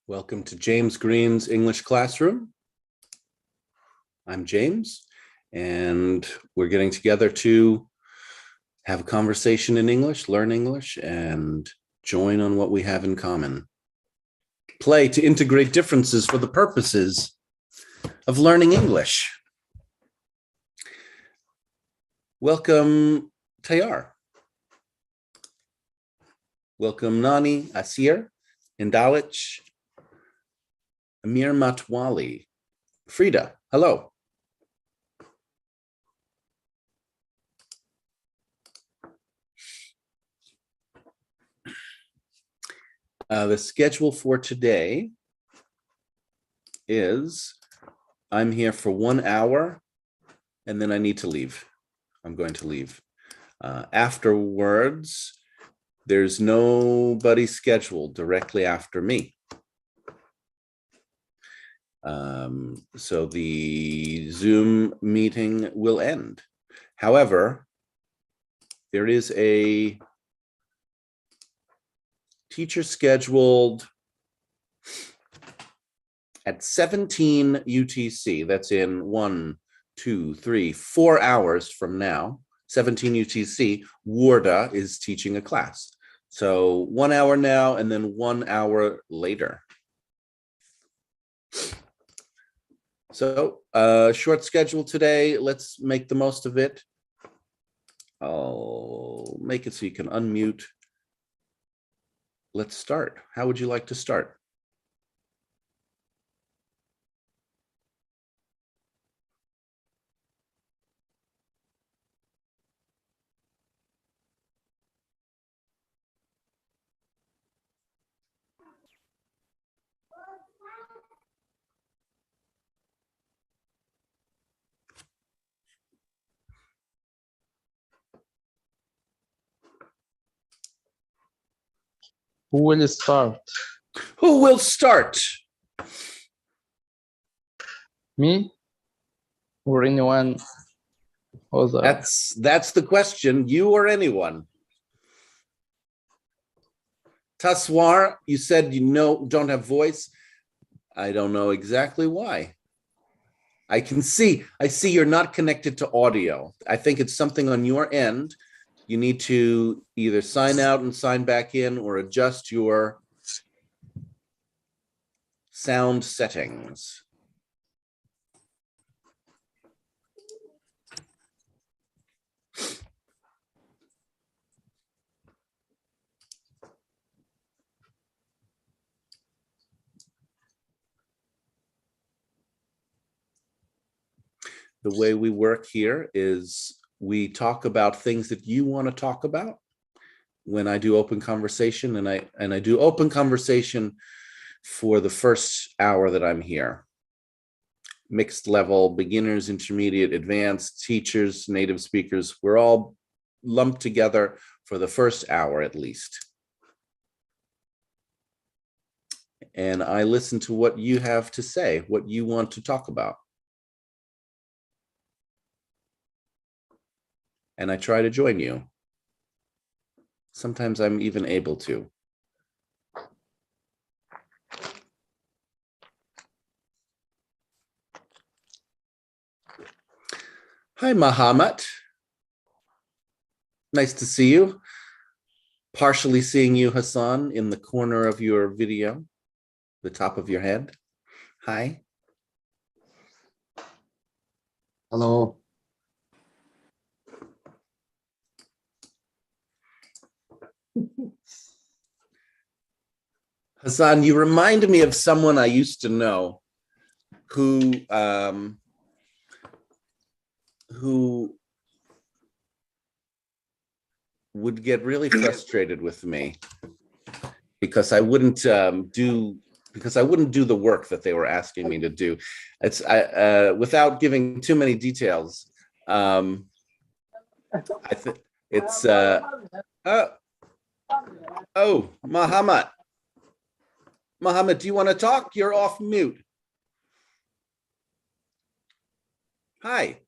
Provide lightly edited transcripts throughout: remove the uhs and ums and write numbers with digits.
Welcome to James Green's English Classroom. I'm James, and we're getting together to have a conversation in English, learn English, and join on what we have in common. Play to integrate differences for the purposes of learning English. Welcome, Tayar. Welcome, Nani, Asir, Indalich, Amir Matwali. Frida, hello. The schedule for today is I'm here for 1 hour and then I need to leave. I'm going to leave. Afterwards, there's nobody scheduled directly after me. So the Zoom meeting will end. However, there is a teacher scheduled at 17 UTC. That's in 4 hours from now. 17 UTC, Warda is teaching a class. So 1 hour now and then 1 hour later. So short schedule today. Let's make the most of it. I'll make it so you can unmute. Let's start. How would you like to start? Who will start? Who will start? Me or anyone other? That's the question. You or anyone? Taswar, you said don't have voice. I don't know exactly why. I see you're not connected to audio. I think it's something on your end. You need to either sign out and sign back in or adjust your sound settings. The way we work here is we talk about things that you want to talk about when I do open conversation, and I do open conversation for the first hour that I'm here. Mixed level, beginners, intermediate, advanced, teachers, native speakers, we're all lumped together for the first hour at least. And I listen to what you have to say, what you want to talk about. And I try to join you. Sometimes I'm even able to. Hi, Muhammad. Nice to see you. Partially seeing you, Hassan, in the corner of your video, the top of your head. Hi. Hello. Hassan, you remind me of someone I used to know who would get really frustrated with me because I wouldn't do the work that they were asking me to do. It's without giving too many details. I think it's oh, Muhammad. Muhammad, do you want to talk? You're off mute. Hi.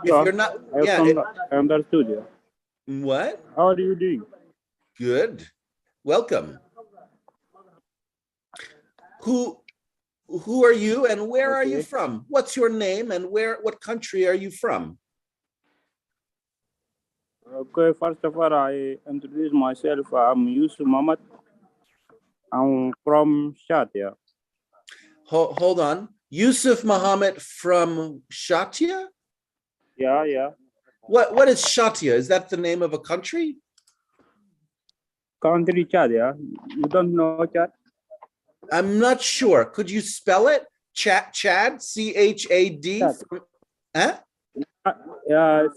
If you're not, I'm the studio. What? How are you doing? Good. Welcome. who are you and where are you Okay. from? What's your name and what country are you from? Okay, first of all, I introduce myself. I'm Yusuf Mohammed. I'm from Shatia. Hold on. Yusuf Muhammad from Shatia? Yeah. What is Shatia? Is that the name of a country? Country Chad, yeah. You don't know Chad? I'm not sure. Could you spell it? Chad, Chad, C-H-A-D? Chad. Huh?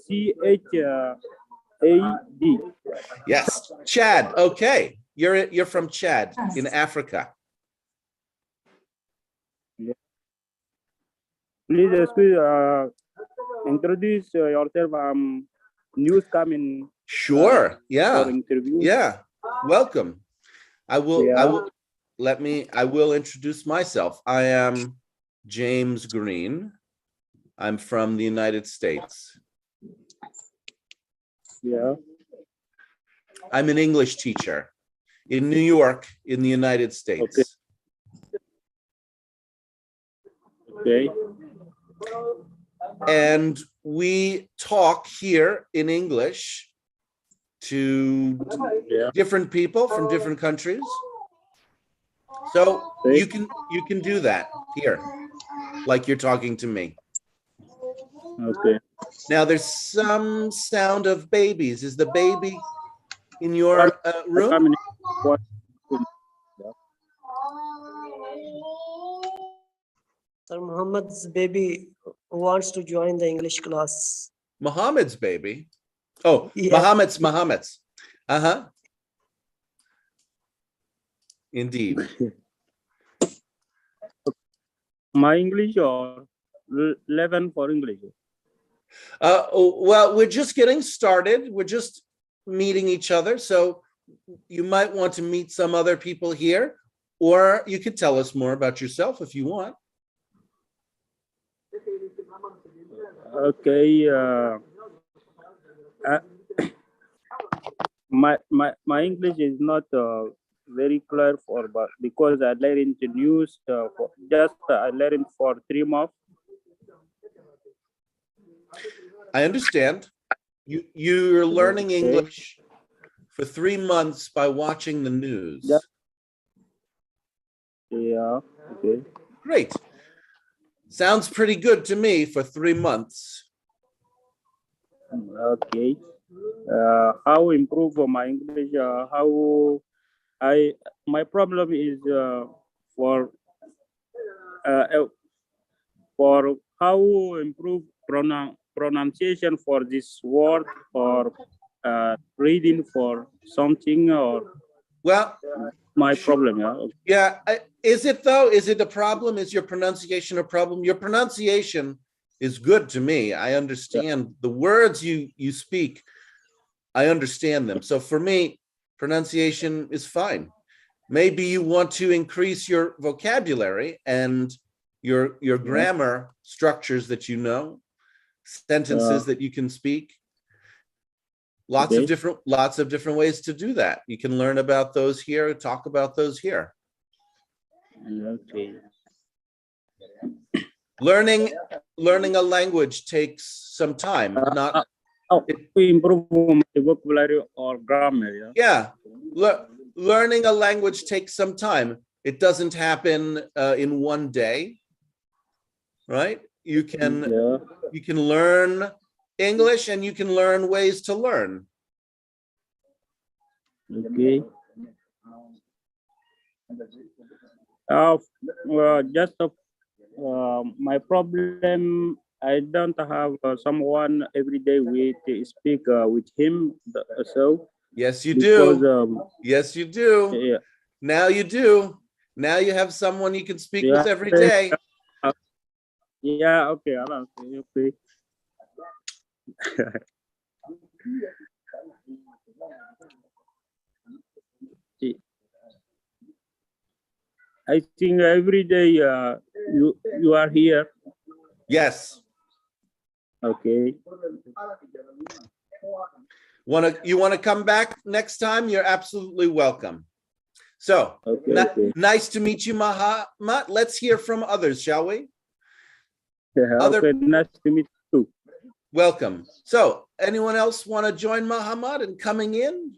C-H-A-D. Yes, Chad. Okay. You're from Chad in Africa. Please excuse, introduce yourself. News coming Sure. for Yeah. interview. Yeah. Welcome. I will Yeah. introduce myself. I am James Green. I'm from the United States. Yeah. I'm an English teacher in New York, in the United States. Okay. And we talk here in English to Yeah. different people from different countries. So Okay. you can do that here, like you're talking to me. Okay. Now there's some sound of babies. Is the baby in your room? Coming. What? Sir, Muhammad's baby wants to join the English class. Muhammad's baby. Oh, Yeah. Muhammad's. Uh-huh. Indeed. My English or level for English? Well, we're just getting started. We're just meeting each other. So you might want to meet some other people here, or you could tell us more about yourself if you want. Okay. My English is not very clear but because I learned the news I learned for 3 months. I understand. You're learning Okay. English for 3 months by watching the news. Yeah. Yeah. Okay. Great. Sounds pretty good to me for 3 months. Okay. How improve my English? My problem is for how improve pronunciation for this word or reading for something or Well, my problem. Yeah. yeah. Is it though? Is it a problem? Is your pronunciation a problem? Your pronunciation is good to me. I understand the words you speak. I understand them. So for me, pronunciation is fine. Maybe you want to increase your vocabulary and your grammar structures that you know, sentences that you can speak. Lots of different ways to do that. You can learn about those here, talk about those here. Okay. Learning a language takes some time. Not We improve my vocabulary or grammar. Yeah. yeah. Learning a language takes some time. It doesn't happen in one day, right? You can learn English and you can learn ways to learn. Okay. Just my problem, I don't have someone every day to speak with him. So Yes, you because do. Yes, you do. yeah, Now you do. Now you have someone you can speak with Yeah. every day. yeah, okay, Alan, okay. I think every day you are here. Yes. Okay. You want to come back next time? You're absolutely welcome. So Okay, okay. nice to meet you, Mahamat. Let's hear from others, shall we? Yeah, Other- okay, nice to meet you. Welcome. So anyone else want to join Mahamat in coming in?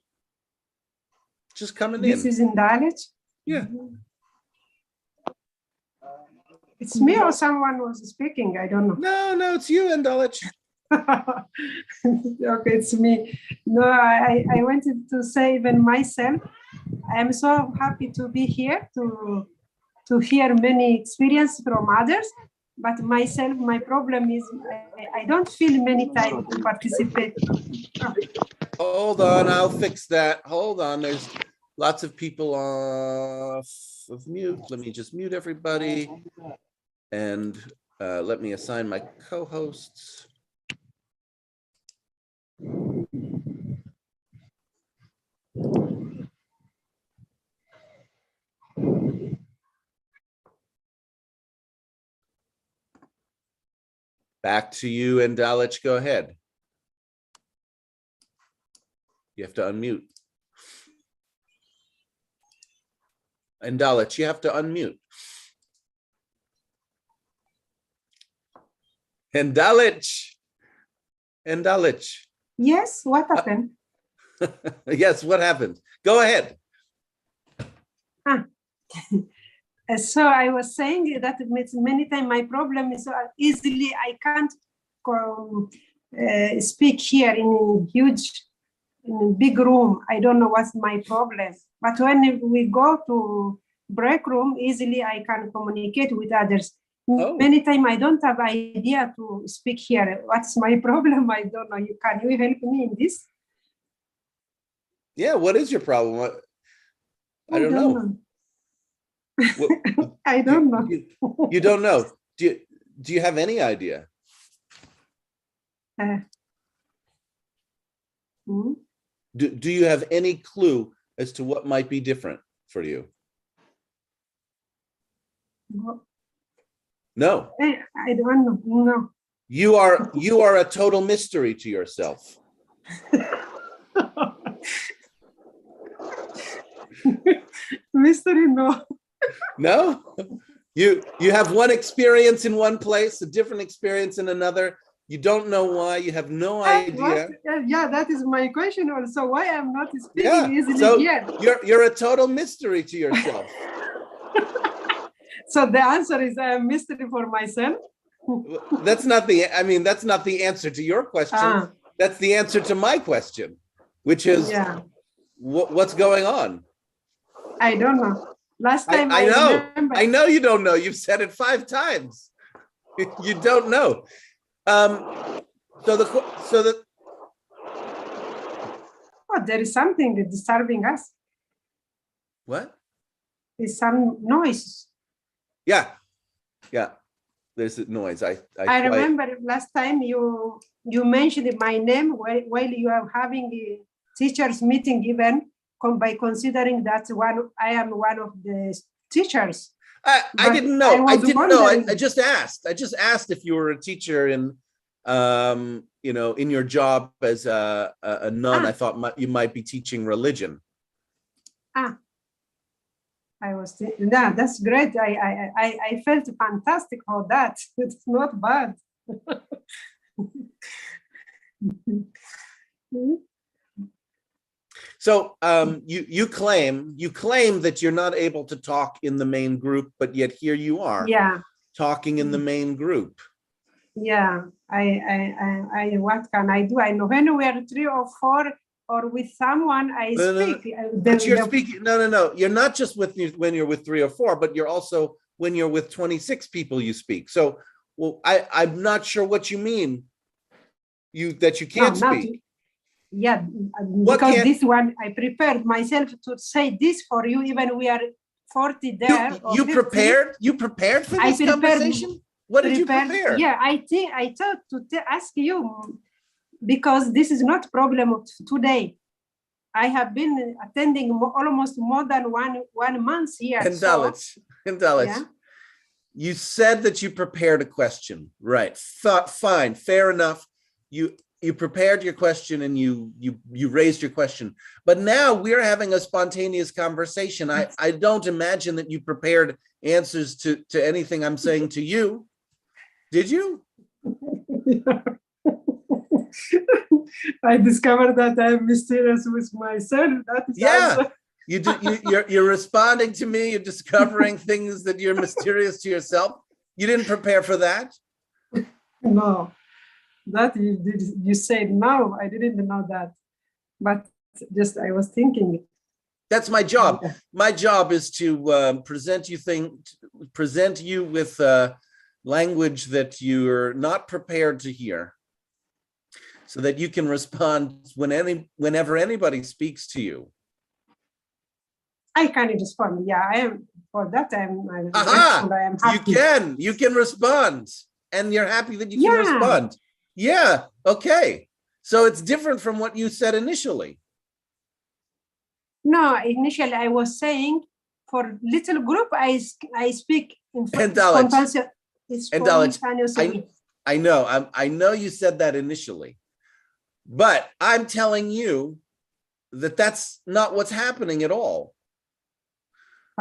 Just coming This in. is in Dalit. Yeah. It's me or someone was speaking, I don't know. No, it's you, Endalich. Okay, it's me. No, I wanted to say even myself, I am so happy to be here to hear many experience from others. But myself, my problem is I don't feel many time to participate. Hold on, I'll fix that. Hold on, there's lots of people off of mute. Let me just mute everybody. And let me assign my co-hosts. Back to you and Dalich, go ahead. You have to unmute. And Dalich, you have to unmute. And Dalich. And Dalich. Yes, what happened? Yes, what happened? Go ahead. So I was saying that many times my problem is easily I can't speak here in a big room. I don't know what's my problem. But when we go to break room, easily I can communicate with others. Oh. Many times I don't have idea to speak here. What's my problem? I don't know. Can you help me in this? Yeah, what is your problem? I don't know. What- I don't know. You don't know. Do you have any idea? Hmm? Do you have any clue as to what might be different for you? No. I don't know. No. You are a total mystery to yourself. Mystery, no. No? You have one experience in one place, a different experience in another. You don't know why, you have no idea. Yeah, that is my question also. Why I'm not speaking Yeah, easily so here? you're a total mystery to yourself. So the answer is I am mystery for myself. That's not the answer to your question. Ah, That's the answer to my question, which is yeah, what's going on? I don't know. Last time I know. remember, I know you don't know. You've said it 5 times. You don't know. So oh, there is something disturbing us. what? There's some noise. Yeah. There's a noise. I remember last time you mentioned my name while you are having a teachers meeting even by considering that I am one of the teachers. I But didn't know. I I was didn't know. wondering- I just asked. I just asked if you were a teacher in your job as a nun. I thought you might be teaching religion. I was thinking, yeah, that's great. I felt fantastic for that. It's not bad. So you claim that you're not able to talk in the main group, but yet here you are Yeah, talking in the main group. yeah. I what can I do? I know when we are 3 or 4 or with someone, I No, no, no. speak. But you're speaking. No. You're not just when you're with 3 or 4, but you're also when you're with 26 people you speak. So, well, I'm not sure what you mean. That you can't speak. Yeah, What because can't- this one I prepared myself to say this for you. Even we are 40 there. or You 50. prepared? You prepared for I this prepared- conversation? What did you prepared- prepare? Yeah, I thought to ask you because this is not problem of today. I have been attending almost more than one month here. And so- Dalit, Yeah. you said that you prepared a question, right? Fine, fair enough. you prepared your question and you raised your question, but now we're having a spontaneous conversation. I don't imagine that you prepared answers to anything I'm saying to you. Did you? I discovered that I'm mysterious with myself. That is Yeah. also- You're responding to me. You're discovering things that you're mysterious to yourself. You didn't prepare for that. No, that you did. You said no. I didn't know that, but just I was thinking. That's my job. Okay. My job is to present you with language that you're not prepared to hear, so that you can respond whenever anybody speaks to you. I can respond. Yeah, I am. For that, I'm. Aha! I am happy. You can respond, and you're happy that you can Yeah. respond. Yeah. Okay. So it's different from what you said initially. No, initially I was saying for little group I speak in And Dalit. It's And Dalit, spontaneously. I know. I know you said that initially, but I'm telling you that that's not what's happening at all.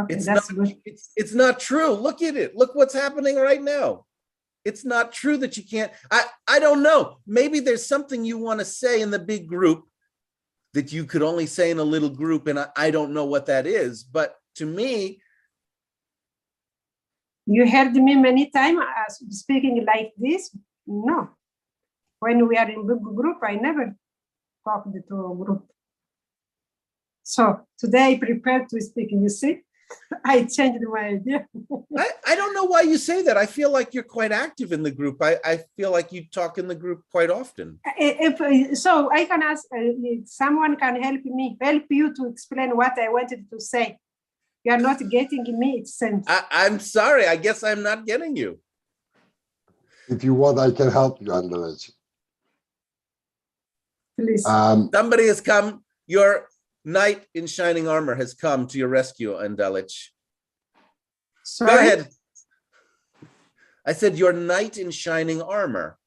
Okay, It's that's not. good. It's not true. Look at it. Look what's happening right now. It's not true that you can't. I don't know. Maybe there's something you want to say in the big group that you could only say in a little group, and I don't know what that is. But to me, You heard me many times speaking like this. No, when we are in big group, I never talked to a group. So today I prepared to speak. You see, I changed my idea. I don't know why you say that. I feel like you're quite active in the group. I feel like you talk in the group quite often. So I can ask if someone can help you to explain what I wanted to say. You are not getting me, it seems. I'm sorry. I guess I'm not getting you. If you want, I can help you, Andrej. Please. Somebody has come. Your knight in shining armor has come to your rescue, Andalich. Sorry? Go ahead. I said your knight in shining armor.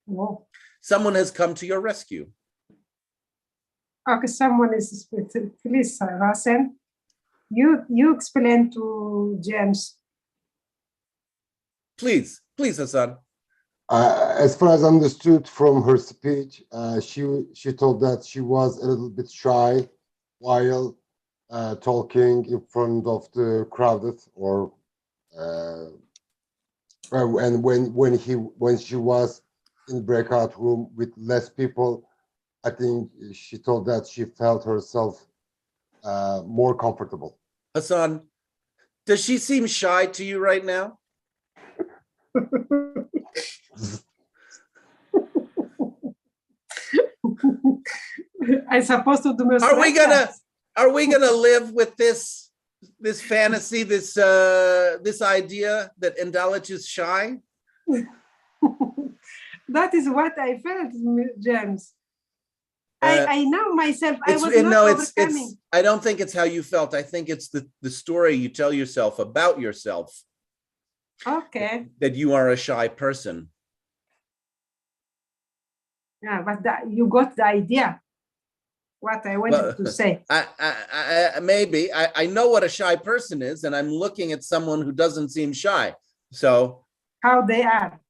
No. Someone has come to your rescue. Okay, someone is speaking. Please, Hassan. You explain to James. Please, Hassan. As far as I understood from her speech, she told that she was a little bit shy while talking in front of the crowded, or and when she was in breakout room with less people, I think she told that she felt herself more comfortable. Hassan, does she seem shy to you right now? I supposed to demonstrate. Are we gonna live with this fantasy, this idea that Andalich is shy? That is what I felt, James. I know myself. I was not overcoming. I don't think it's how you felt. I think it's the story you tell yourself about yourself. Okay. That you are a shy person. Yeah, but you got the idea. What I wanted to say. Maybe I know what a shy person is, and I'm looking at someone who doesn't seem shy. So how they are.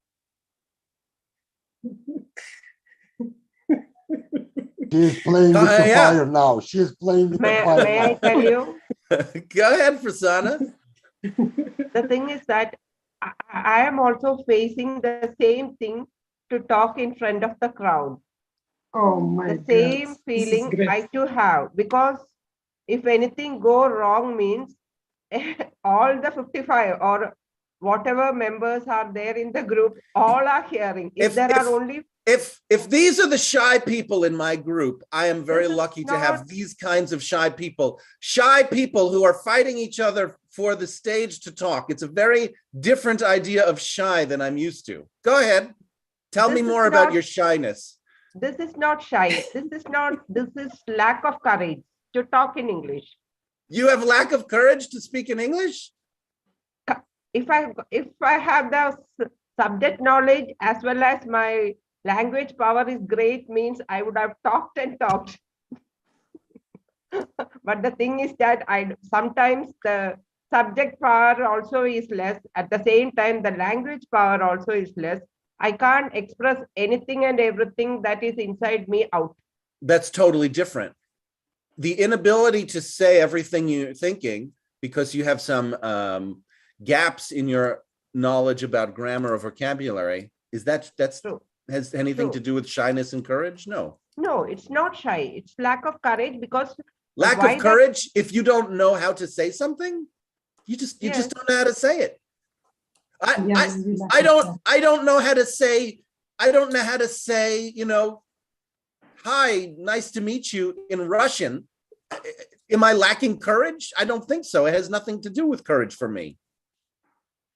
She's playing with the fire now. She's playing with the fire. May I tell you? Go ahead, Prasanna. The thing is that I am also facing the same thing to talk in front of the crowd. Oh my God. The same feeling I too have, because if anything go wrong means all the 55 or whatever members are there in the group, all are hearing. If these are the shy people in my group, I am very lucky to have these kinds of shy people who are fighting each other for the stage to talk. It's a very different idea of shy than I'm used to. Go ahead. Tell me more about your shyness. This is not shy. This is lack of courage to talk in English. You have lack of courage to speak in English? If I have the subject knowledge as well as my language power is great means I would have talked and talked. But the thing is that I sometimes the subject power also is less. At the same time, the language power also is less. I can't express anything and everything that is inside me out. That's totally different. The inability to say everything you're thinking because you have some gaps in your knowledge about grammar or vocabulary, that's True. has anything True. to do with shyness and courage? No. No, it's not shy. It's lack of courage because Lack why of courage. If you don't know how to say something, you just Yes. don't know how to say it. Yes, we lack I of don't that. I don't know how to say, you know, hi, nice to meet you in Russian. Am I lacking courage? I don't think so. It has nothing to do with courage for me.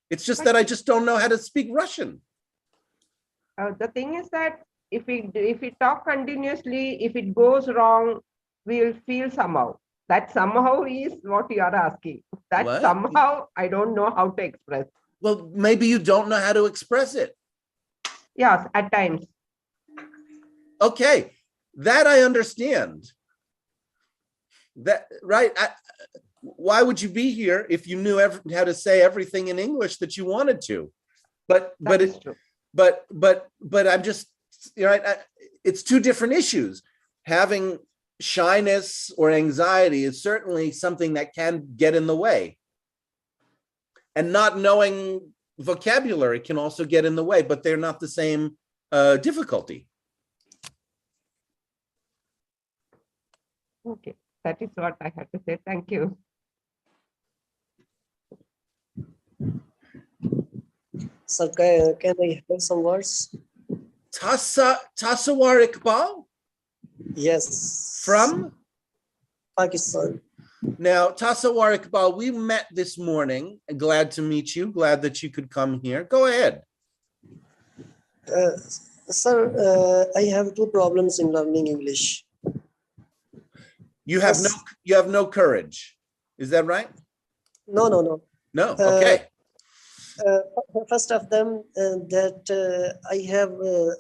It's just that I just don't know how to speak Russian. the thing is that if we talk continuously, if it goes wrong, we will feel somehow. That somehow is what you are asking. That What? somehow I don't know how to express. Well, maybe you don't know how to express it. Yes, at times. Okay, that I understand. That right? Why would you be here if you knew how to say everything in English that you wanted to? But That is true. I'm just, you know, it's two different issues. Having shyness or anxiety is certainly something that can get in the way. And not knowing vocabulary can also get in the way, but they're not the same difficulty. Okay, that is what I had to say. Thank you. Sir, can I have some words? Tasawwur Iqbal Yes. from? Pakistan. Now, Tasawwur Iqbal, we met this morning. Glad to meet you. Glad that you could come here. Go ahead. Sir, I have two problems in learning English. You have no courage. Is that right? No. No. Okay. First of them, that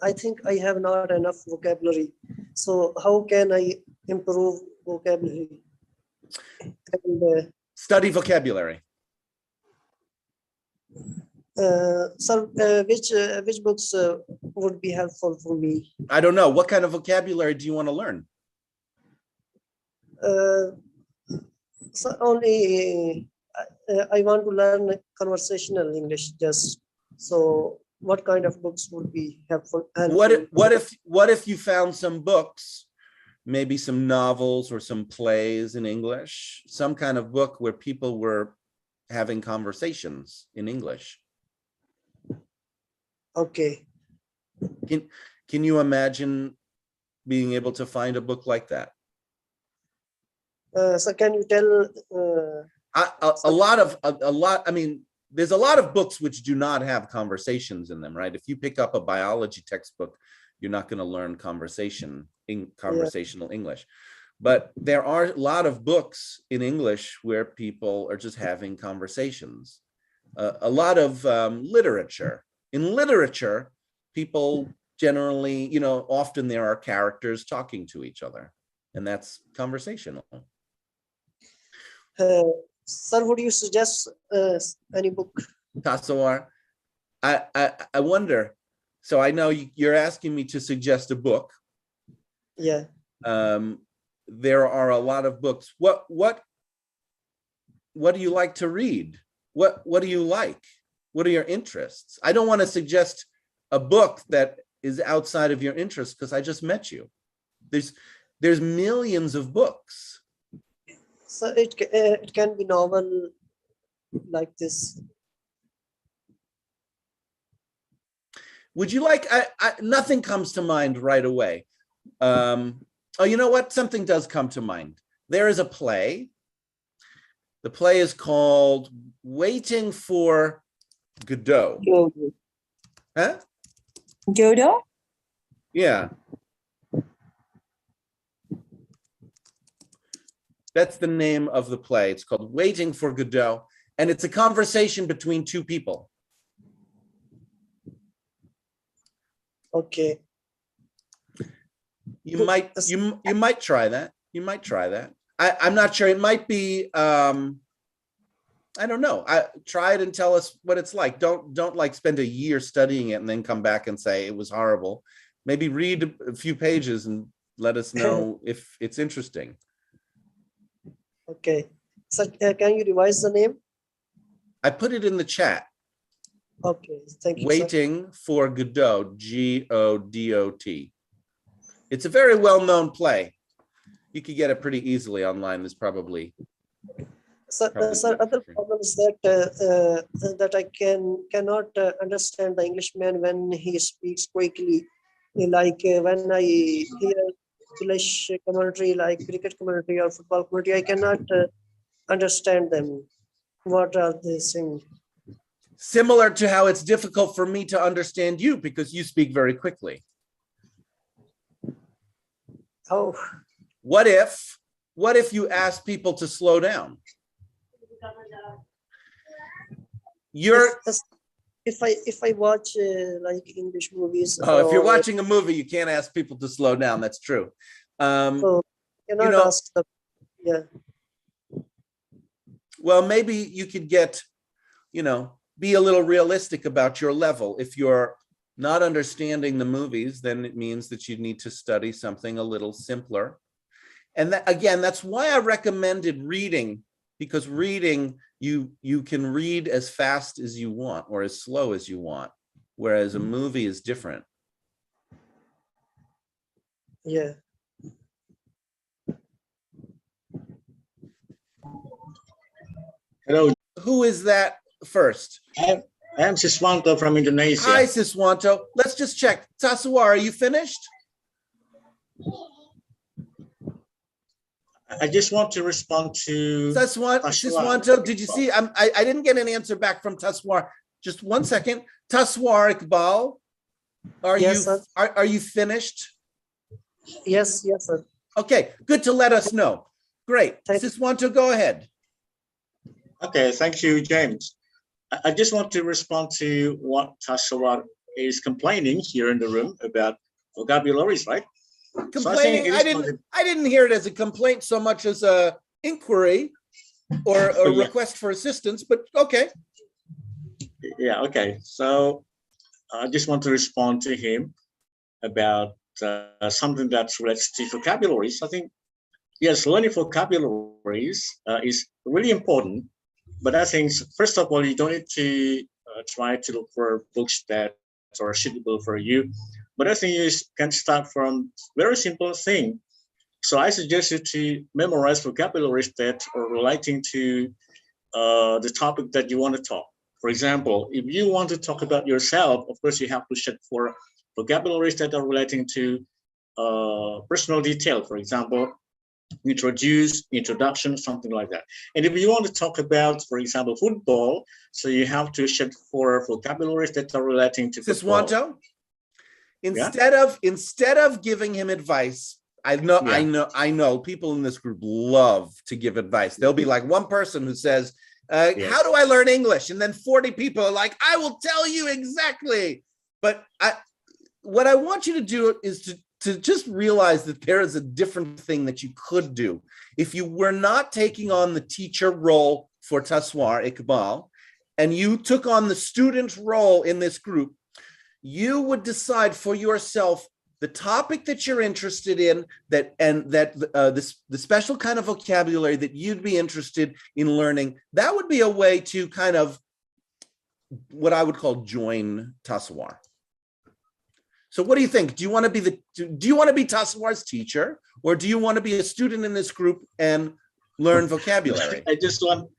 I think I have not enough vocabulary. So how can I improve vocabulary? And, Study vocabulary. sir, which books would be helpful for me? I don't know. What kind of vocabulary do you want to learn? So only I want to learn conversational English. Just so, what kind of books would be helpful? What if you found some books, maybe some novels or some plays in English, some kind of book where people were having conversations in English? Okay. Can you imagine being able to find a book like that? So can you tell? I mean, there's a lot of books which do not have conversations in them, right? If you pick up a biology textbook, you're not going to learn conversational English. But there are a lot of books in English where people are just having conversations. A lot of literature. In literature, people generally, you know, often there are characters talking to each other, and that's conversational. Sir, would you suggest any book? Tasawwur, I wonder. So I know you're asking me to suggest a book. Yeah. There are a lot of books. What do you like to read? What do you like? What are your interests? I don't want to suggest a book that is outside of your interest because I just met you. There's millions of books. So it can be novel like this. Would you like? Nothing comes to mind right away. Oh, you know what? Something does come to mind. There is a play. The play is called Waiting for Godot. Huh? Godot? Yeah. That's the name of the play. It's called Waiting for Godot. And it's a conversation between two people. Okay. You might try that. You might try that. I'm not sure. It might be I don't know. Try it and tell us what it's like. Don't like spend a year studying it and then come back and say it was horrible. Maybe read a few pages and let us know if it's interesting. Okay. So can you revise the name? I put it in the chat. Okay, thank you. Sir. Waiting for Godot, Godot. It's a very well-known play. You could get it pretty easily online. There's probably. Sir, other problem is that that I cannot understand the Englishman when he speaks quickly. Like when I hear English commentary, like cricket commentary or football commentary, I cannot understand them. What are they saying? Similar to how it's difficult for me to understand you because you speak very quickly. Oh, What if you ask people to slow down? if I watch like English movies. If you're or- watching a movie, you can't ask people to slow down. That's true. so cannot know- ask them. Yeah. Well, maybe you could be a little realistic about your level. If you're not understanding the movies, then it means that you need to study something a little simpler. And that, again, that's why I recommended reading, because reading, you can read as fast as you want or as slow as you want, whereas a movie is different. Yeah. Hello, Who is that first? I am Siswanto from Indonesia. Hi, Siswanto. Let's just check. Taswar, are you finished? I just want to respond to Siswanto, did you see? I didn't get an answer back from Taswar. Just one second. Taswar Iqbal, Yes, sir. are you finished? Yes, sir. Okay, good to let us know. Great. Thank you. Siswanto, go ahead. Okay, thank you, James. I just want to respond to what Tasawar is complaining here in the room about vocabularies, right? So I think Complaining, it is I didn't hear it as a complaint so much as a inquiry or a Yeah. request for assistance, but okay. Yeah, okay. So I just want to respond to him about something that relates to vocabularies. I think, yes, learning vocabularies is really important. But I think, first of all, you don't need to try to look for books that are suitable for you. But I think you can start from very simple thing. So I suggest you to memorize vocabularies that are relating to the topic that you want to talk. For example, if you want to talk about yourself, of course, you have to check for vocabularies that are relating to personal detail. For example, introduce, introduction, something like that. And if you want to talk about, for example, football, so you have to check for vocabularies that are relating to football. Siswanto, instead of giving him advice, I know people in this group love to give advice. There'll be like one person who says, how do I learn English? And then 40 people are like, I will tell you exactly. But what I want you to do is to just realize that there is a different thing that you could do. If you were not taking on the teacher role for Taswar Iqbal, and you took on the student role in this group, you would decide for yourself the topic that you're interested in, the special kind of vocabulary that you'd be interested in learning. That would be a way to kind of what I would call join Taswar. So what do you think? Do you want to be Taswar's teacher, or do you want to be a student in this group and learn vocabulary? I just want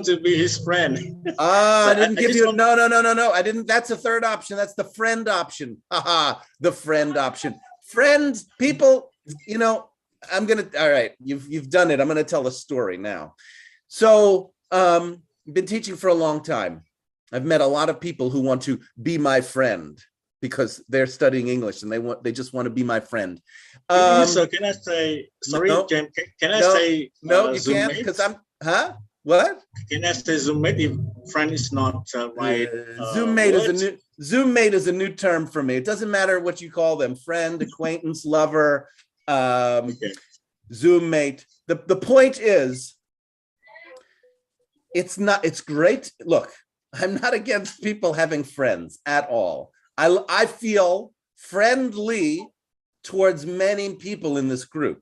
to be his friend. I didn't give you no. I didn't. That's the third option. That's the friend option. Haha, the friend option. Friends, people, all right, you've done it. I'm gonna tell a story now. So I've been teaching for a long time. I've met a lot of people who want to be my friend because they're studying English and they just want to be my friend. So can I say, sorry, no, James, can I say no, you can't, because what? Can I say Zoommate if friend is not right? Zoommate is a new term for me. It doesn't matter what you call them, friend, acquaintance, lover, Okay. Zoom mate. The point is, it's great. Look, I'm not against people having friends at all. I feel friendly towards many people in this group.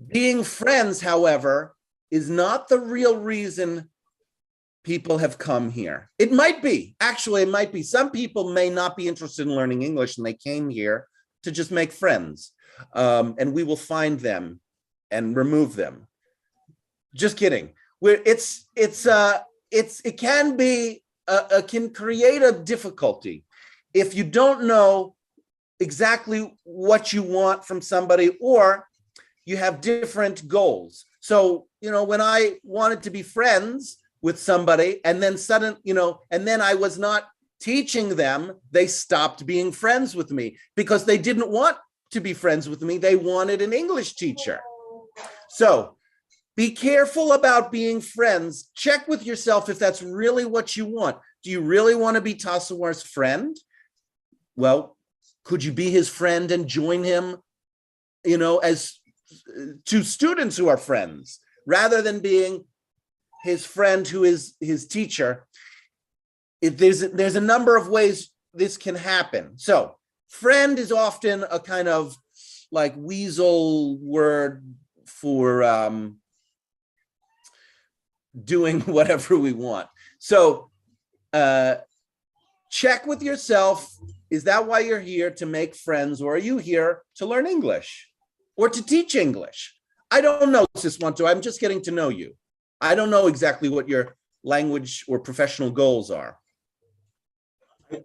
Being friends, however, is not the real reason people have come here. It might be, actually, it might be. Some people may not be interested in learning English and they came here to just make friends. And we will find them and remove them. Just kidding. It can create a difficulty if you don't know exactly what you want from somebody, or you have different goals. So, when I wanted to be friends with somebody and then and then I was not teaching them, they stopped being friends with me because they didn't want to be friends with me. They wanted an English teacher. So be careful about being friends. Check with yourself if that's really what you want. Do you really want to be Tassawar's friend? Well, could you be his friend and join him, as two students who are friends, rather than being his friend who is his teacher? There's a number of ways this can happen. So friend is often a kind of like weasel word for doing whatever we want. So check with yourself. Is that why you're here, to make friends, or are you here to learn English or to teach English? I don't know, Siswanto. I'm just getting to know you. I don't know exactly what your language or professional goals are.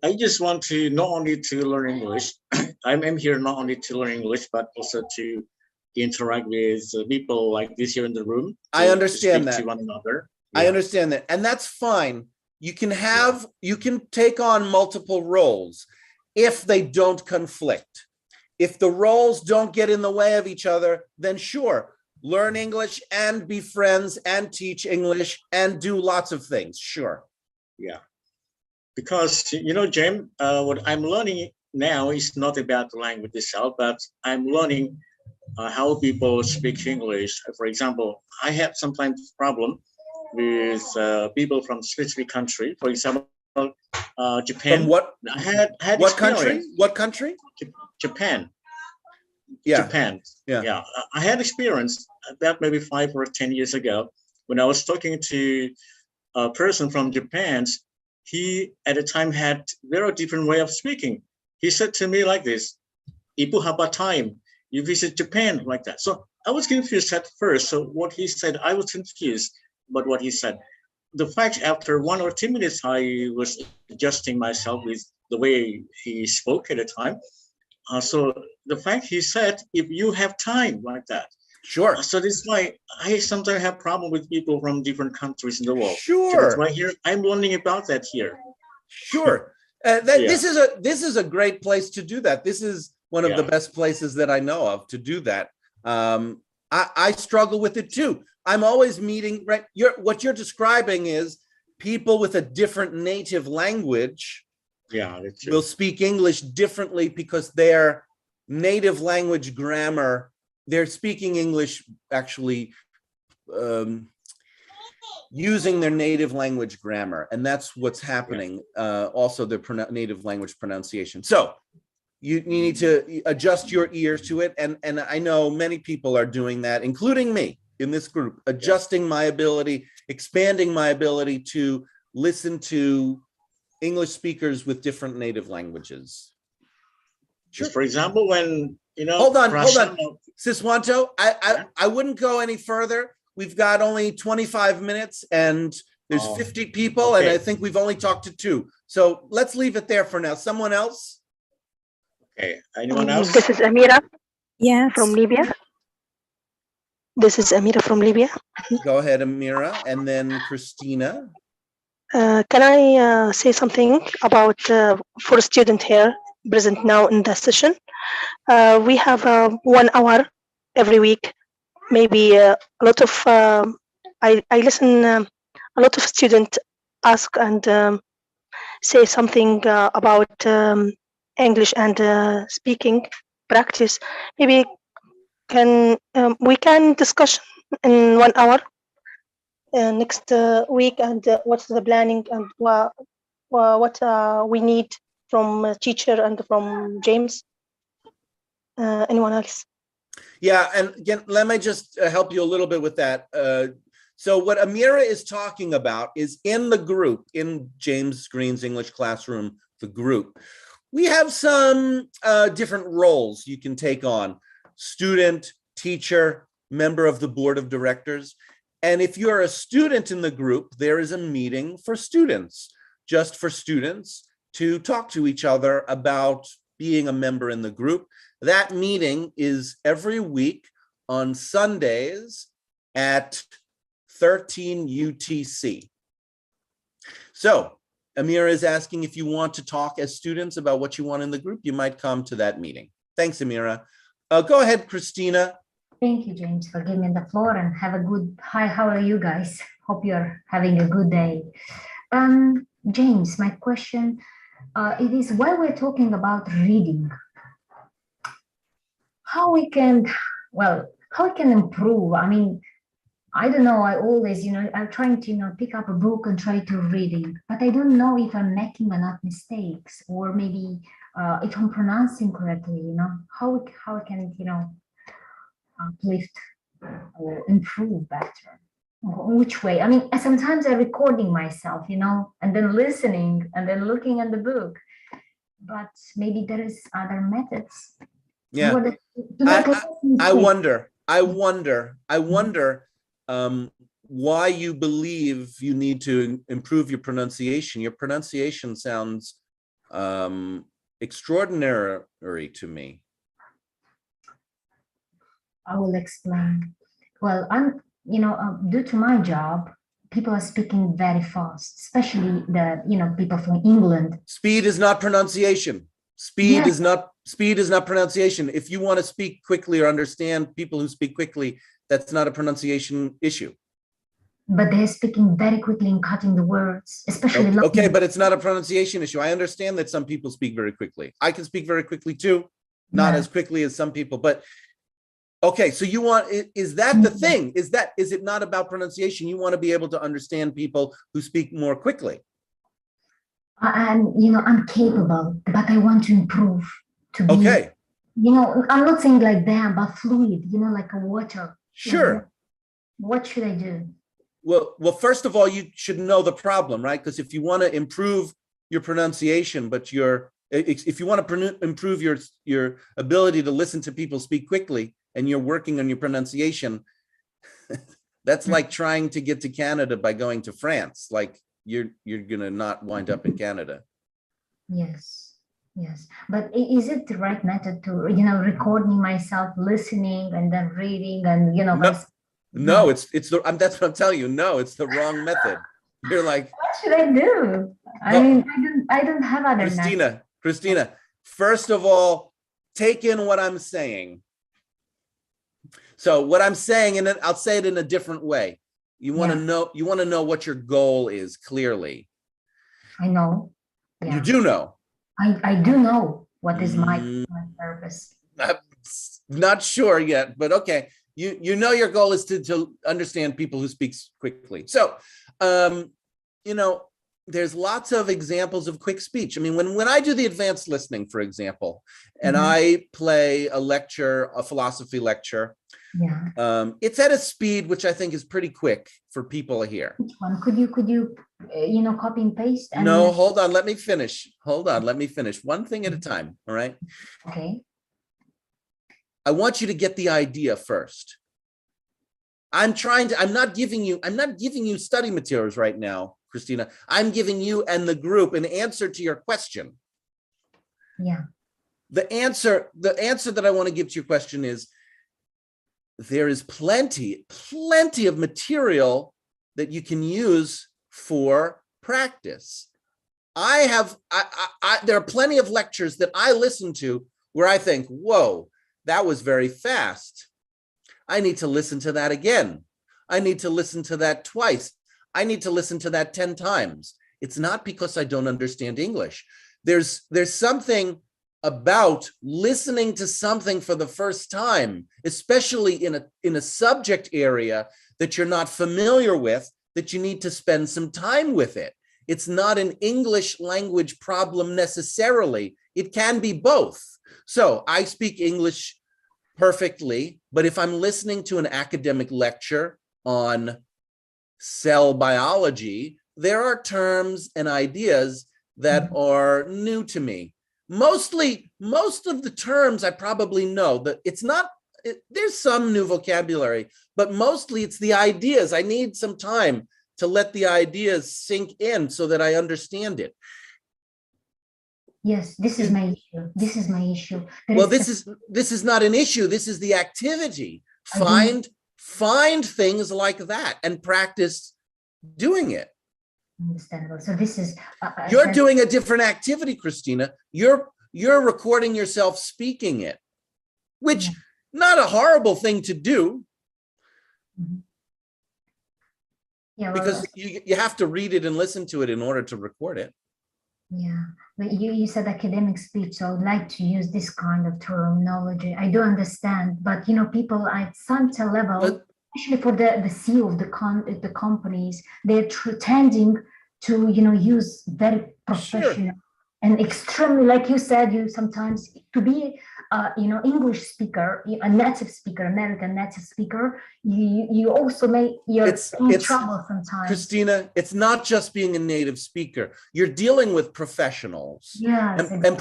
I just want to not only to learn English. I'm here not only to learn English, but also to interact with people like this here in the room. I understand that. To one another. I Yeah. understand that. And that's fine. You can take on multiple roles if they don't conflict. If the roles don't get in the way of each other, then sure, learn English and be friends and teach English and do lots of things. Sure. Yeah. Because, Jim, what I'm learning now is not about the language itself, but I'm learning how people speak English. For example, I have sometimes problem with people from specific country. For example, Japan. From what? I had What country? experience. What country? Japan. Yeah. Japan. Yeah. I had experience about maybe 5 or 10 years ago when I was talking to a person from Japan. He at the time had very different way of speaking. He said to me like this: "Ibu haba time, you visit Japan," like that. So I was confused at first. So what he said, I was confused, but what he said, the fact after 1 or 2 minutes, I was adjusting myself with the way he spoke at the time. So the fact he said, if you have time like that. Sure. So this is why I sometimes have problem with people from different countries in the world. Sure. So that's why here I'm learning about that here. Sure. Yeah. This is a great place to do that. This is one of the best places that I know of to do that. I struggle with it too. I'm always meeting, right? What you're describing is people with a different native language will speak English differently because their native language grammar, they're speaking English actually using their native language grammar. And that's what's happening. Also their native language pronunciation. So you need to adjust your ears to it. And I know many people are doing that, including me in this group, adjusting my ability, expanding my ability to listen to English speakers with different native languages. Sure. For example, when, hold on. Siswanto, I wouldn't go any further. We've got only 25 minutes and there's 50 people, and I think we've only talked to 2. So let's leave it there for now. Someone else? Okay, anyone else? This is Amira. Yeah, from Libya. This is Amira from Libya. Go ahead, Amira, and then Christina. Can I say something about for a student here present now in the session? We have 1 hour every week. Maybe a lot of I listen. A lot of students ask and say something about English and speaking practice. Maybe can we can discuss in 1 hour next week, and what's the planning, and what we need from teacher and from James. Anyone else? Yeah, and again, let me just help you a little bit with that. So what Amira is talking about is in the group, in James Green's English classroom, the group, we have some different roles you can take on: student, teacher, member of the board of directors. And if you're a student in the group, there is a meeting for students, just for students to talk to each other about being a member in the group. That meeting is every week on Sundays at 13 UTC. So Amira is asking if you want to talk as students about what you want in the group, you might come to that meeting. Thanks, Amira. Go ahead, Christina. Thank you, James, for giving me the floor, and have a good, hi, how are you guys? Hope you're having a good day. James, my question, it is while we're talking about reading, how we can improve. I mean, I don't know, I always, I'm trying to, pick up a book and try to reading, but I don't know if I'm making enough mistakes, or maybe if I'm pronouncing correctly, how can it, uplift or improve better? Which way? I mean, sometimes I'm recording myself, and then listening and then looking at the book, but maybe there is other methods. Yeah, I wonder why you believe you need to improve your pronunciation. Your pronunciation sounds extraordinary to me. I will explain. Well, I'm, due to my job, people are speaking very fast, especially the, people from England. Speed is not pronunciation. Speed is not pronunciation. If you want to speak quickly or understand people who speak quickly, that's not a pronunciation issue. But they're speaking very quickly and cutting the words, especially. Okay, but it's not a pronunciation issue. I understand that some people speak very quickly. I can speak very quickly too, not as quickly as some people, but okay, so you want, is that the thing? Is it not about pronunciation? You want to be able to understand people who speak more quickly. I'm capable, but I want to improve to be, okay. I'm not saying like them, but fluid, like a water. Sure. What should I do? Well, first of all, you should know the problem, right? Because if you want to improve your pronunciation, but if you want to improve your ability to listen to people speak quickly, and you're working on your pronunciation, that's like trying to get to Canada by going to France. Like you're gonna not wind up in Canada. Yes, but is it the right method to, recording myself, listening, and then reading, and No, it's that's what I'm telling you. No, it's the wrong method. You're like, what should I do? I don't have other methods. Christina, first of all, take in what I'm saying. So what I'm saying, and I'll say it in a different way. You want to know what your goal is clearly. I know. Yeah. You do know. I do know what is my purpose. I'm not sure yet, but okay. You know your goal is to understand people who speak quickly. So, there's lots of examples of quick speech. I mean, when I do the advanced listening, for example, and I play a lecture, a philosophy lecture, it's at a speed which I think is pretty quick for people here. Which one? Could you copy and paste? No, hold on, let me finish. One thing at a time, all right? Okay. I want you to get the idea first. I'm not giving you study materials right now, Christina. I'm giving you and the group an answer to your question. Yeah. The answer that I want to give to your question is there is plenty of material that you can use for practice. There are plenty of lectures that I listen to where I think, whoa, that was very fast. I need to listen to that again. I need to listen to that twice. I need to listen to that 10 times. It's not because I don't understand English. There's something about listening to something for the first time, especially in a subject area that you're not familiar with, that you need to spend some time with it. It's not an English language problem necessarily. It can be both. So I speak English perfectly, but if I'm listening to an academic lecture on cell biology, there are terms and ideas that are new to me. Most of the terms I probably know. That it's not, there's some new vocabulary, but mostly it's the ideas. I need some time to let the ideas sink in so that I understand it. Yes, this is my issue. This is my issue. Well, this is not an issue. This is the activity. Find things like that and practice doing it. Understandable. So this is You're doing a different activity, Christina. You're recording yourself speaking it, which not a horrible thing to do. Yeah, well, because you have to read it and listen to it in order to record it. Yeah, but you said academic speech, so I would like to use this kind of terminology. I do understand, but you know, people at some level, especially for the CEO of the companies, they're tending to, you know, use very professional and extremely, like you said, you sometimes to be you know, English speaker, a native speaker, American native speaker, you also you're in trouble sometimes. Christina, it's not just being a native speaker. You're dealing with professionals. Yes, and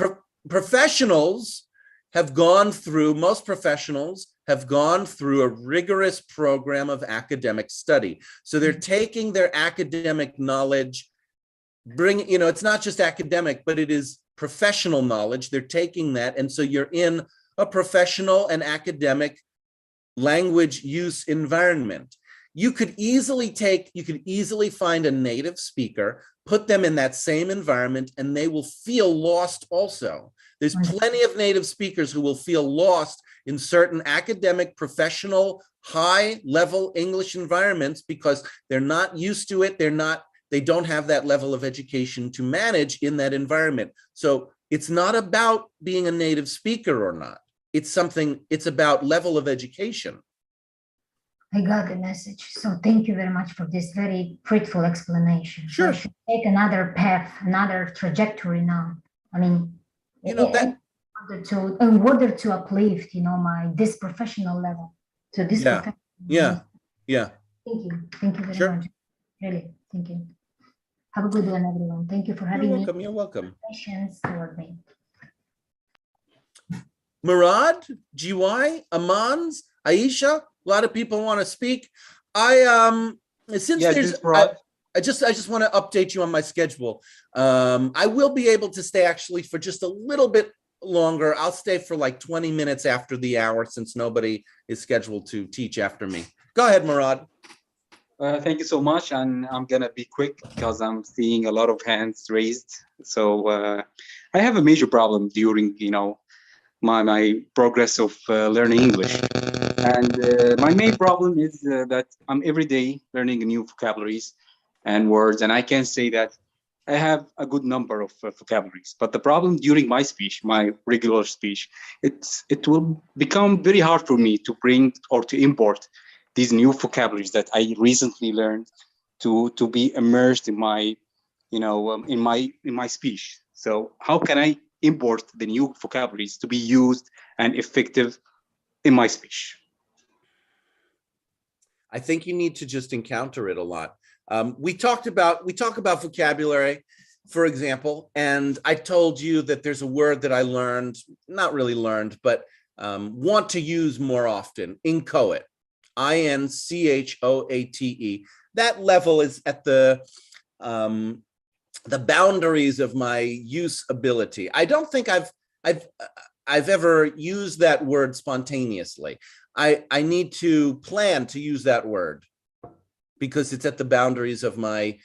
professionals have gone through, most professionals have gone through a rigorous program of academic study. So they're taking their academic knowledge, you know, it's not just academic, but it is professional knowledge. They're taking that. And so you're in a professional and academic language use environment. You could easily find a native speaker, put them in that same environment, and they will feel lost also. There's plenty of native speakers who will feel lost in certain academic, professional, high-level English environments because they're not used to it. They don't have that level of education to manage in that environment. So it's not about being a native speaker or not. It's about level of education. I got the message. So thank you very much for this very fruitful explanation. Sure. So I should take another path, another trajectory now. I mean, you know, in order to uplift, you know, this professional level to this. Yeah. Thank you very much. Really, thank you. Have a good one, everyone. Thank you for having me. You're welcome. Patience toward me. Murad, GY, Amans, Aisha, a lot of people want to speak. I just want to update you on my schedule. I will be able to stay actually for just a little bit longer. I'll stay for like 20 minutes after the hour since nobody is scheduled to teach after me. Go ahead, Murad. Thank you so much, and I'm gonna be quick because I'm seeing a lot of hands raised. So I have a major problem during, you know, my progress of learning English, and my main problem is that I'm every day learning new vocabularies and words, and I can say that I have a good number of vocabularies. But the problem during my speech, my regular speech, it will become very hard for me to bring or to import these new vocabularies that I recently learned to be immersed in my, you know, in my speech. So how can I import the new vocabularies to be used and effective in my speech? I think you need to just encounter it a lot. We talk about vocabulary, for example, and I told you that there's a word that I learned, not really learned, but want to use more often, inchoate. INCHOATE. That level is at the boundaries of my use ability. I don't think I've ever used that word spontaneously. I need to plan to use that word because it's at the boundaries of my,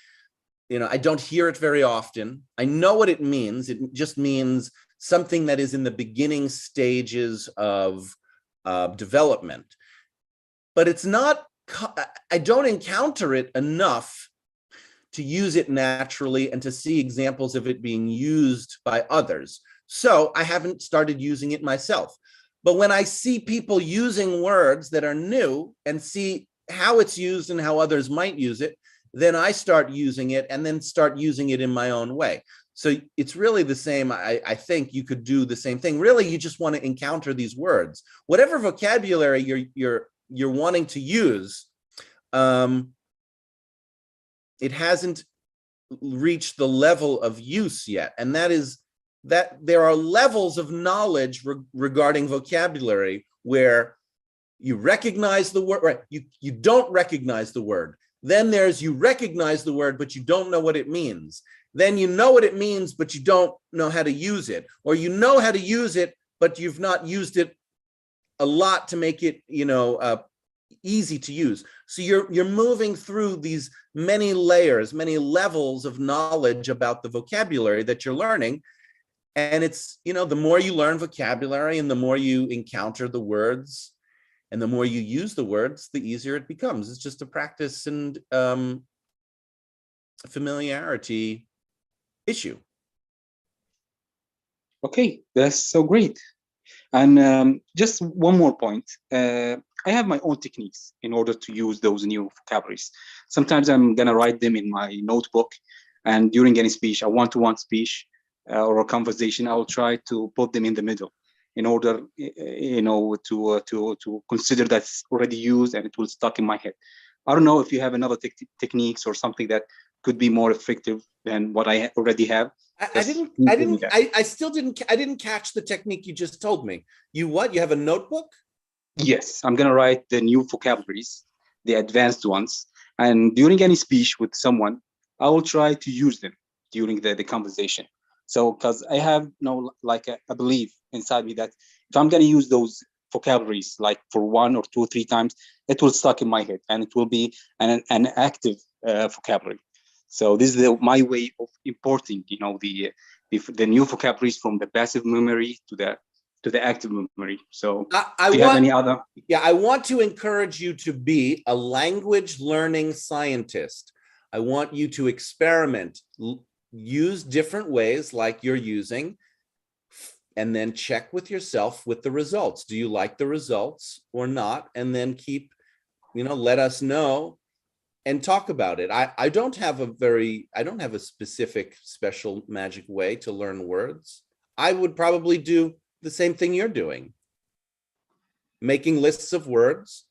you know, I don't hear it very often. I know what it means. It just means something that is in the beginning stages of development. But it's not, I don't encounter it enough to use it naturally and to see examples of it being used by others. So I haven't started using it myself. But when I see people using words that are new and see how it's used and how others might use it, then I start using it and then start using it in my own way. So it's really the same. I think you could do the same thing. Really, you just want to encounter these words. Whatever vocabulary you're wanting to use, it hasn't reached the level of use yet. And that is that there are levels of knowledge regarding vocabulary where you recognize the word, right? You don't recognize the word. Then there's you recognize the word, but you don't know what it means. Then you know what it means, but you don't know how to use it. Or you know how to use it, but you've not used it a lot to make it, easy to use. So you're moving through these many layers, many levels of knowledge about the vocabulary that you're learning. And it's, the more you learn vocabulary and the more you encounter the words and the more you use the words, the easier it becomes. It's just a practice and familiarity issue. Okay, that's so great. And just one more point. I have my own techniques in order to use those new vocabularies. Sometimes I'm gonna write them in my notebook, and during any speech, a one-to-one speech or a conversation, I will try to put them in the middle in order, to consider that's already used and it will stuck in my head. I don't know if you have another techniques or something that could be more effective than what I already have. I didn't catch the technique you just told me. You have a notebook? Yes, I'm gonna write the new vocabularies, the advanced ones, and during any speech with someone, I will try to use them during the conversation. So, because I have a belief inside me that if I'm gonna use those vocabularies like for 1 or 2 or 3 times, it will stuck in my head and it will be an active vocabulary. So this is my way of importing, the new vocabularies from the passive memory to the active memory. So do you have any other? Yeah, I want to encourage you to be a language learning scientist. I want you to experiment, use different ways like you're using, and then check with yourself with the results. Do you like the results or not? And then keep, let us know and talk about it. I don't have a specific special magic way to learn words. I would probably do the same thing you're doing. Making lists of words,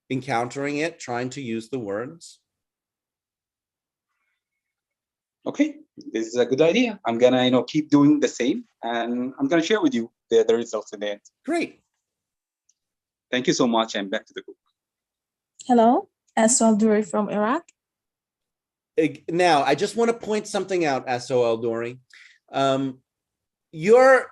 encountering it, trying to use the words. Okay, this is a good idea. I'm gonna, keep doing the same, and I'm gonna share with you the results in the end. Great. Thank you so much, and back to the group. Hello, Asol Duri from Iraq. Now, I just want to point something out, Asol Duri. You're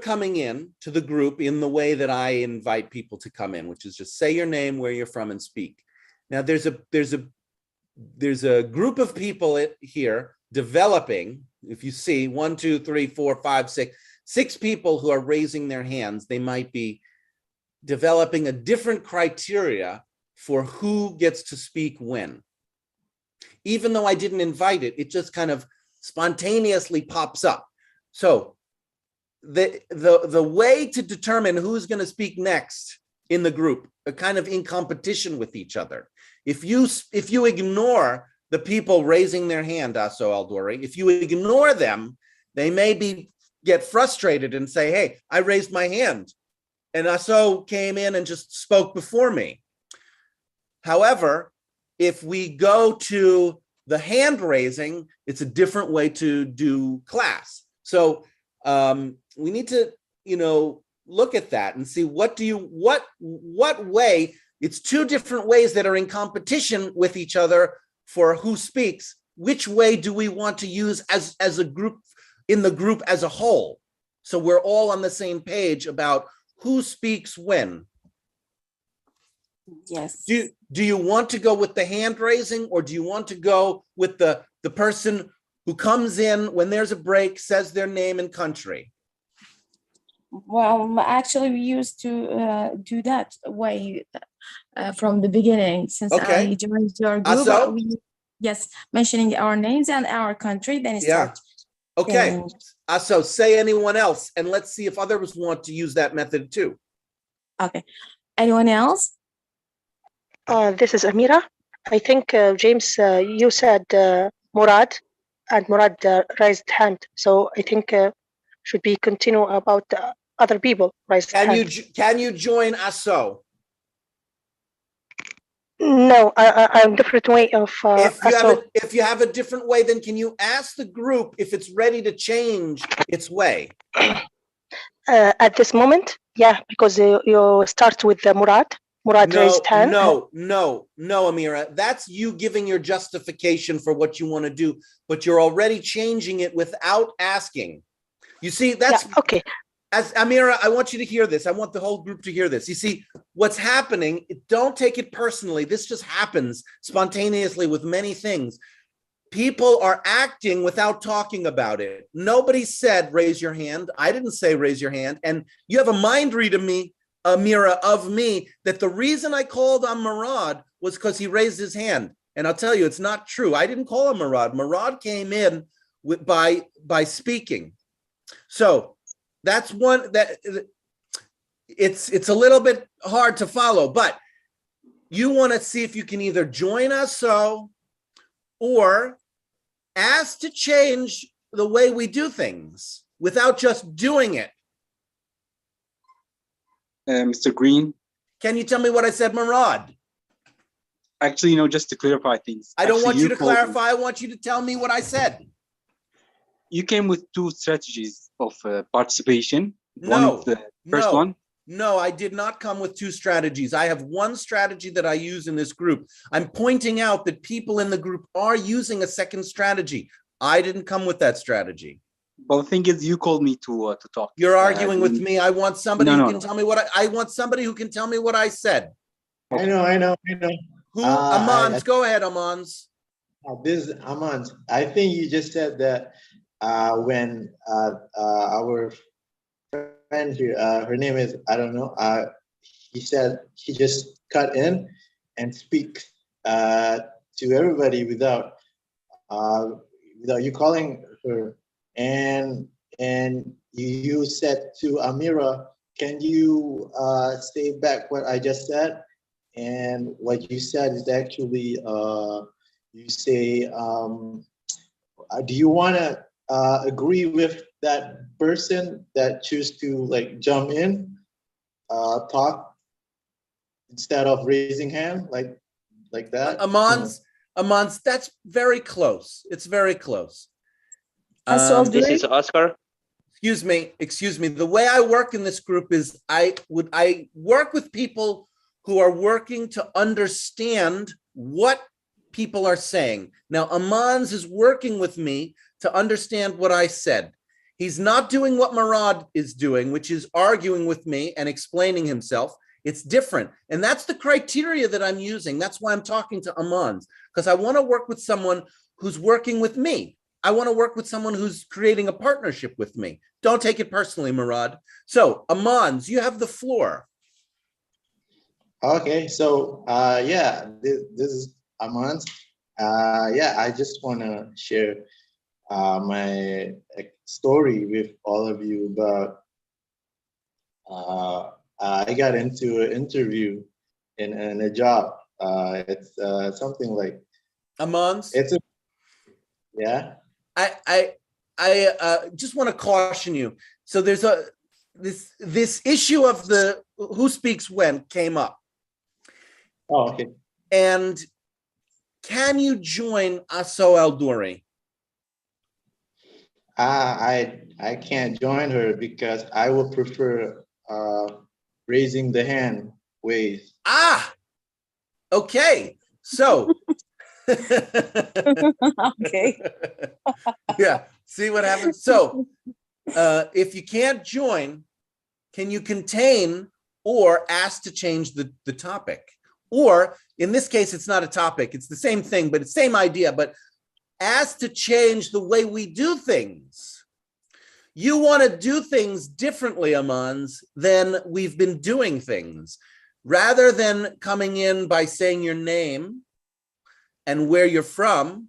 coming in to the group in the way that I invite people to come in, which is just say your name, where you're from, and speak. Now, there's a group of people here developing. If you see 1, 2, 3, 4, 5, 6 people who are raising their hands, they might be developing a different criteria for who gets to speak when. Even though I didn't invite it, it just kind of spontaneously pops up. So the way to determine who's going to speak next in the group are kind of in competition with each other. If you ignore the people raising their hand, Asol Duri, if you ignore them, they may get frustrated and say, hey, I raised my hand and Asol came in and just spoke before me. However, if we go to the hand raising, it's a different way to do class. So we need to, look at that and see what way. It's 2 different ways that are in competition with each other for who speaks. Which way do we want to use as a group, in the group as a whole? So we're all on the same page about who speaks when. Yes. Do you want to go with the hand raising, or do you want to go with the person who comes in when there's a break, says their name and country? Well, actually, we used to do that way from the beginning. Since I joined your group, yes, mentioning our names and our country, then it starts. Okay, So say anyone else, and let's see if others want to use that method too. Okay. Anyone else? This is Amira. I think, James, you said Murad, and Murad raised hand. So I think should be continue about other people raised hand. Can you join ASO? No, I'm different way of If you have a different way, then can you ask the group if it's ready to change its way? At this moment, yeah, because you start with Murad. Murad raised hand. No, Amira. That's you giving your justification for what you want to do, but you're already changing it without asking. You see, that's okay. As Amira, I want you to hear this. I want the whole group to hear this. You see, what's happening, don't take it personally. This just happens spontaneously with many things. People are acting without talking about it. Nobody said, raise your hand. I didn't say, raise your hand. And you have a mind read of me, Amira, of me, that the reason I called on Murad was because he raised his hand. And I'll tell you, it's not true. I didn't call him Murad. Murad came in by speaking. So that's one that it's a little bit hard to follow, but you want to see if you can either join us or ask to change the way we do things without just doing it. Mr. Green. Can you tell me what I said, Murad? Actually, just to clarify things. I don't want you to clarify. I want you to tell me what I said. You came with two strategies of participation. No, first one. No, I did not come with two strategies. I have one strategy that I use in this group. I'm pointing out that people in the group are using a second strategy. I didn't come with that strategy. Well, the thing is, you called me to talk. You're arguing with me. I want somebody who can tell me what I want somebody who can tell me what I said. I know. Who? Amans, go ahead, Amans. This is Amans. I think you just said that when our friend here, her name is, I don't know, he said he just cut in and speak to everybody without you calling her. And you said to Amira, can you say back what I just said? And what you said is actually, you say, do you want to agree with that person that choose to jump in, talk instead of raising hand like that? Amans, that's very close. It's very close. This is Oscar. Excuse me. The way I work in this group is I work with people who are working to understand what people are saying. Now, Amans is working with me to understand what I said. He's not doing what Murad is doing, which is arguing with me and explaining himself. It's different. And that's the criteria that I'm using. That's why I'm talking to Amans, because I want to work with someone who's working with me. I want to work with someone who's creating a partnership with me. Don't take it personally, Murad. So, Amans, you have the floor. Okay, so this is Amans. I just want to share my story with all of you about I got into an interview in a job. It's something like Amans. Yeah. I just want to caution you. So there's this issue of the who speaks when came up. Oh, okay. And can you join Aso Al-Duri? I can't join her because I would prefer raising the hand ways. Okay. So okay. Yeah, see what happens. So if you can't join, can you contain or ask to change the topic? Or in this case, it's not a topic, it's the same thing, but it's same idea, but ask to change the way we do things. You want to do things differently, Amans, than we've been doing things. Rather than coming in by saying your name and where you're from,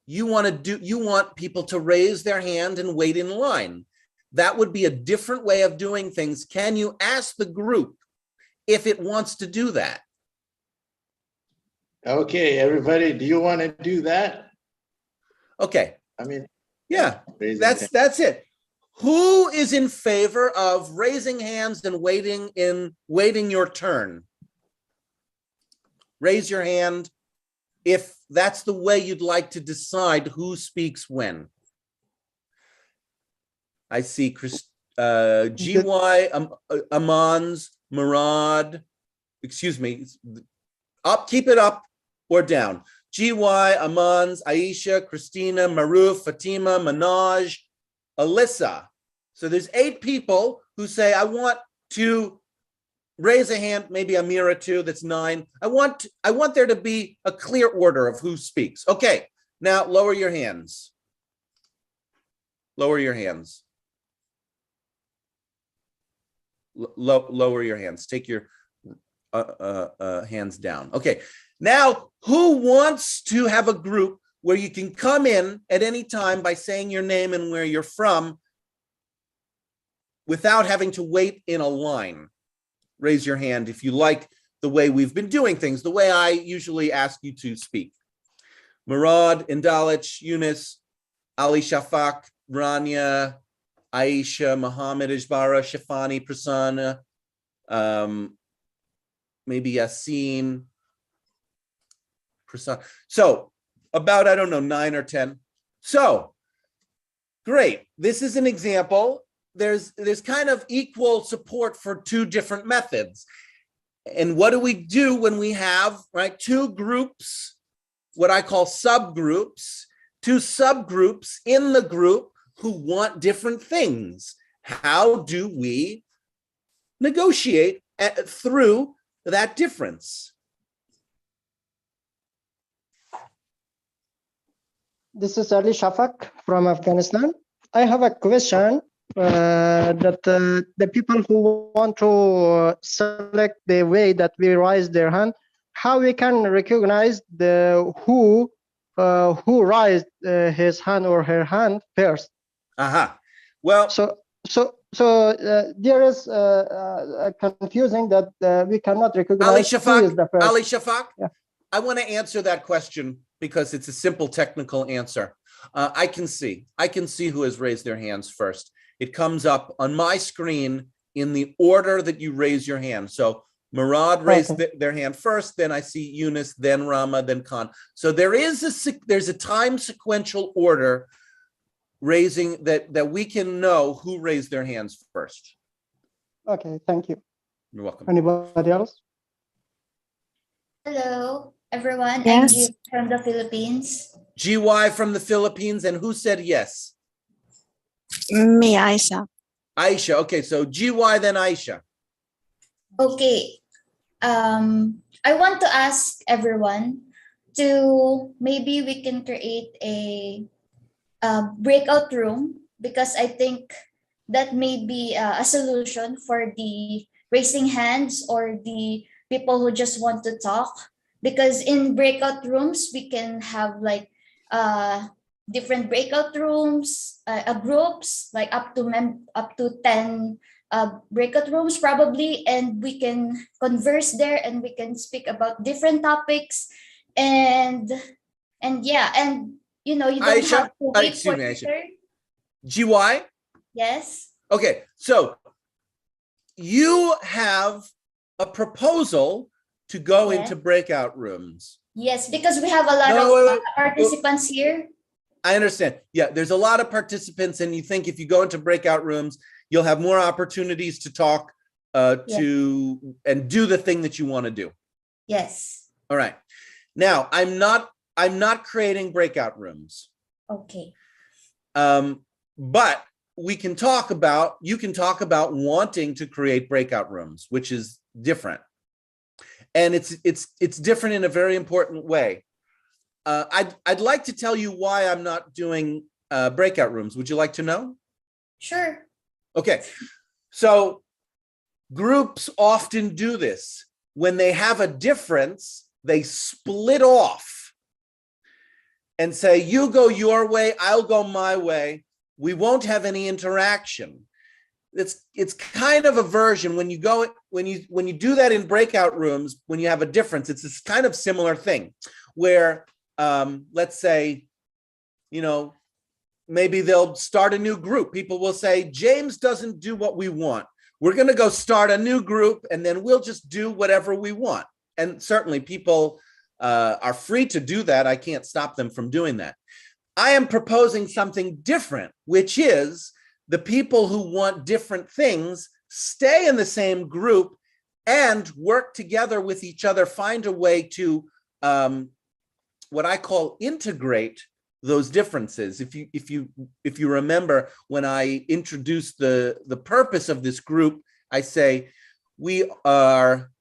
you want people to raise their hand and wait in line. That would be a different way of doing things. Can you ask the group if it wants to do that? Okay, everybody, do you want to do that? Okay. I mean, yeah, raising that's it. Who is in favor of raising hands and waiting your turn? Raise your hand if that's the way you'd like to decide who speaks when. I see GY, Amans, Murad, excuse me, up, keep it up or down. GY, Amans, Aisha, Christina, Maruf, Fatima, Manaj, Alyssa. So there's 8 people who say, I want to raise a hand, maybe Amira too, that's 9. I want there to be a clear order of who speaks. Okay, now lower your hands. Lower your hands. Lower your hands. Take your hands down. Okay, now who wants to have a group where you can come in at any time by saying your name and where you're from without having to wait in a line? Raise your hand if you like the way we've been doing things, the way I usually ask you to speak. Murad, Indalich, Yunus, Ali Shafak, Rania, Aisha, Muhammad, Ijbara, Shafani, Prasanna, maybe Yasin, Prasanna. So about, I don't know, 9 or 10. So great. This is an example. There's kind of equal support for 2 different methods. And what do we do when we have, right, 2 groups, what I call subgroups, 2 subgroups in the group who want different things? How do we negotiate through that difference? This is Ali Shafak from Afghanistan. I have a question that the people who want to select the way that we raise their hand, how we can recognize the who raised his hand or her hand first. Well, so there is confusing that we cannot recognize Ali who is Shafak, the first. Ali Shafak, Yeah. I want to answer that question because it's a simple technical answer. I can see who has raised their hands first. It comes up on my screen in the order that you raise your hand. So Murad raised their hand first, then I see Yunus, then Rama, then Khan. So there's a time sequential order raising that we can know who raised their hands first. Okay, thank you. You're welcome. Anybody else? Hello, everyone. Yes. I'm G from the Philippines. GY from the Philippines, and who said yes? Me, Aisha. Aisha. Okay, so GY, then Aisha. Okay. I want to ask everyone to maybe we can create a breakout room, because I think that may be a solution for the raising hands or the people who just want to talk. Because in breakout rooms, we can have like different breakout rooms, groups, like up to 10 breakout rooms probably, and we can converse there and we can speak about different topics, and yeah, and you know, you don't Aisha, have to wait excuse for me, your Aisha. turn. GY? Yes. Okay, so you have a proposal to go Yeah. into breakout rooms. Yes, because we have a lot No, of wait. participants here. I understand. Yeah, there's a lot of participants, and you think if you go into breakout rooms, you'll have more opportunities to talk and do the thing that you want to do. Yes. All right. Now, I'm not creating breakout rooms. Okay. But you can talk about wanting to create breakout rooms, which is different. And it's different in a very important way. I'd like to tell you why I'm not doing breakout rooms. Would you like to know? Sure. Okay. So groups often do this. When they have a difference, they split off. and say, you go your way, I'll go my way, we won't have any interaction. It's kind of a version when you do that in breakout rooms, when you have a difference, it's this kind of similar thing where let's say, maybe they'll start a new group. People will say, James doesn't do what we want. We're going to go start a new group and then we'll just do whatever we want. And certainly people are free to do that. I can't stop them from doing that. I am proposing something different, which is the people who want different things stay in the same group and work together with each other, find a way to what I call integrate those differences. If you remember, when I introduced the purpose of this group, I say we are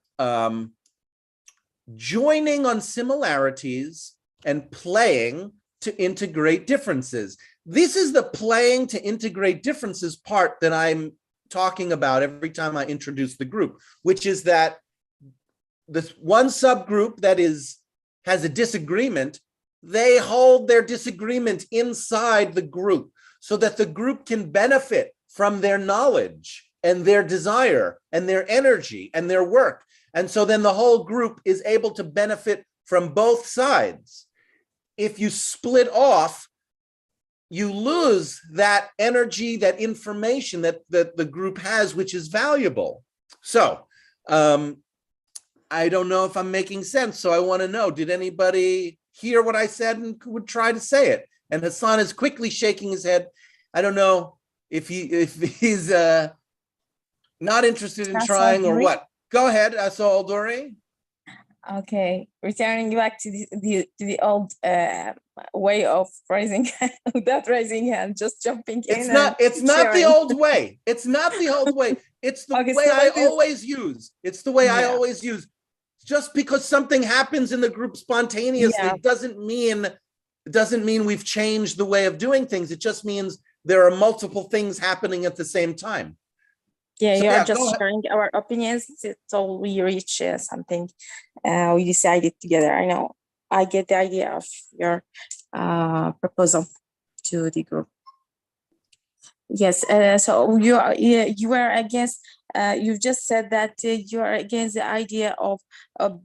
joining on similarities and playing to integrate differences. This is the playing to integrate differences part that I'm talking about every time I introduce the group, which is that this one subgroup that has a disagreement, they hold their disagreement inside the group so that the group can benefit from their knowledge and their desire and their energy and their work. And so then the whole group is able to benefit from both sides. If you split off, you lose that energy, that information that the group has, which is valuable. So I don't know if I'm making sense. So I want to know, did anybody hear what I said and would try to say it? And Hassan is quickly shaking his head. I don't know if he's not interested in trying or what. Go ahead, Asol Dori. Okay, returning back to the old way of raising without raising hand, just jumping in. It's not the old way. It's not the old way. It's the way I always use. It's the way I always use. Just because something happens in the group spontaneously doesn't mean we've changed the way of doing things. It just means there are multiple things happening at the same time. Yeah, so you're just sharing our opinions until we reach something we decided together. I know. I get the idea of your proposal to the group. Yes. So you are against. You just said that you are against the idea of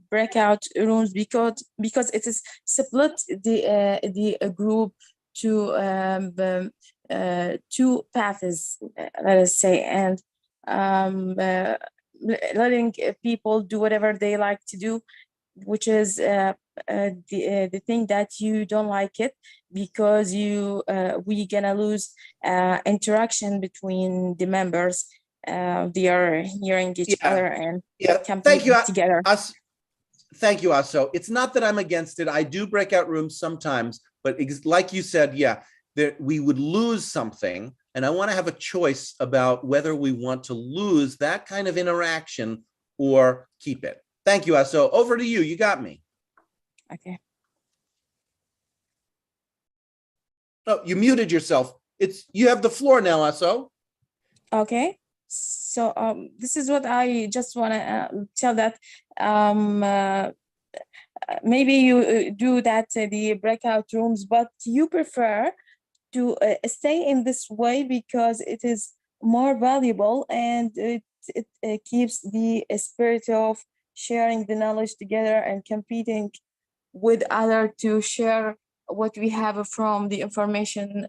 breakout rooms because it is split the group to two paths, let us say, and letting people do whatever they like to do, which is the thing that you don't like it because we gonna lose interaction between the members. They are hearing each other and competing together. Thank you, Aso. It's not that I'm against it. I do breakout rooms sometimes, but like you said, we would lose something. And I want to have a choice about whether we want to lose that kind of interaction or keep it. Thank you, Aso. Over to you. You got me. Okay. Oh, you muted yourself. You have the floor now, Aso. Okay. So this is what I just want to tell that maybe you do that the breakout rooms, but you prefer to stay in this way because it is more valuable and it keeps the spirit of sharing the knowledge together and competing with others to share what we have from the information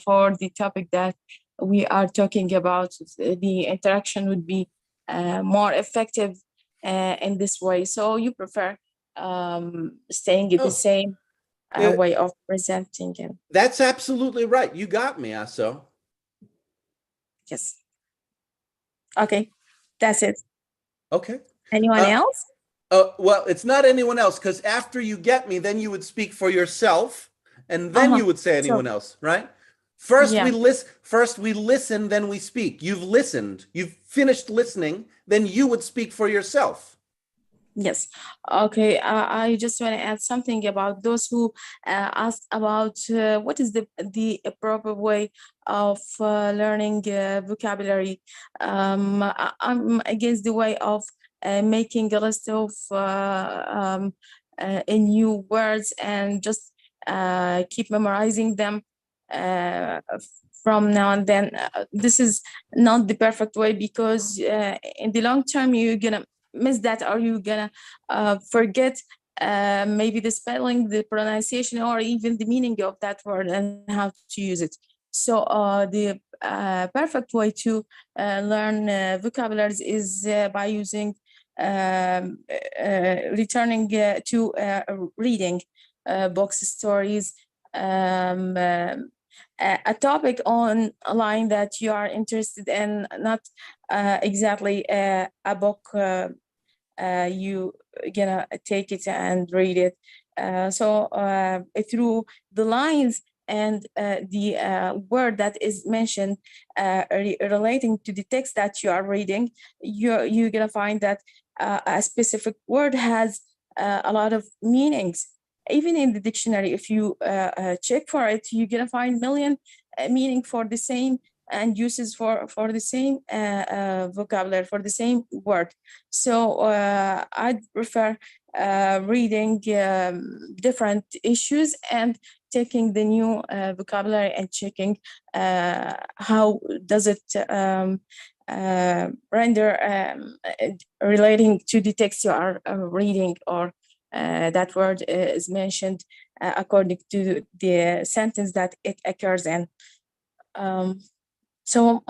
for the topic that we are talking about. The interaction would be more effective in this way. So you prefer staying in the same way of presenting it. That's absolutely right. You got me, Aso. Yes. Okay, that's it. Okay. Anyone else? Well, it's not anyone else because after you get me, then you would speak for yourself, and then you would say anyone else, right? First we listen, then we speak. You've listened. You've finished listening. Then you would speak for yourself. Yes. Okay. I just want to add something about those who asked about what is the proper way of learning vocabulary. I'm against the way of making a list of new words and just keep memorizing them from now and then. This is not the perfect way, because in the long term you're gonna miss that, or you're gonna forget maybe the spelling, the pronunciation, or even the meaning of that word and how to use it. So the perfect way to learn vocabularies is by using returning to reading books, stories, a topic on a line that you are interested in, not exactly a book you gonna take it and read it. So through the lines and the word that is mentioned relating to the text that you are reading, you're gonna find that a specific word has a lot of meanings. Even in the dictionary, if you check for it, you're gonna find million meaning for the same and uses for the same vocabulary, for the same word. So I'd prefer reading different issues and taking the new vocabulary and checking how does it render relating to the text you are reading, or that word is mentioned according to the sentence that it occurs in. So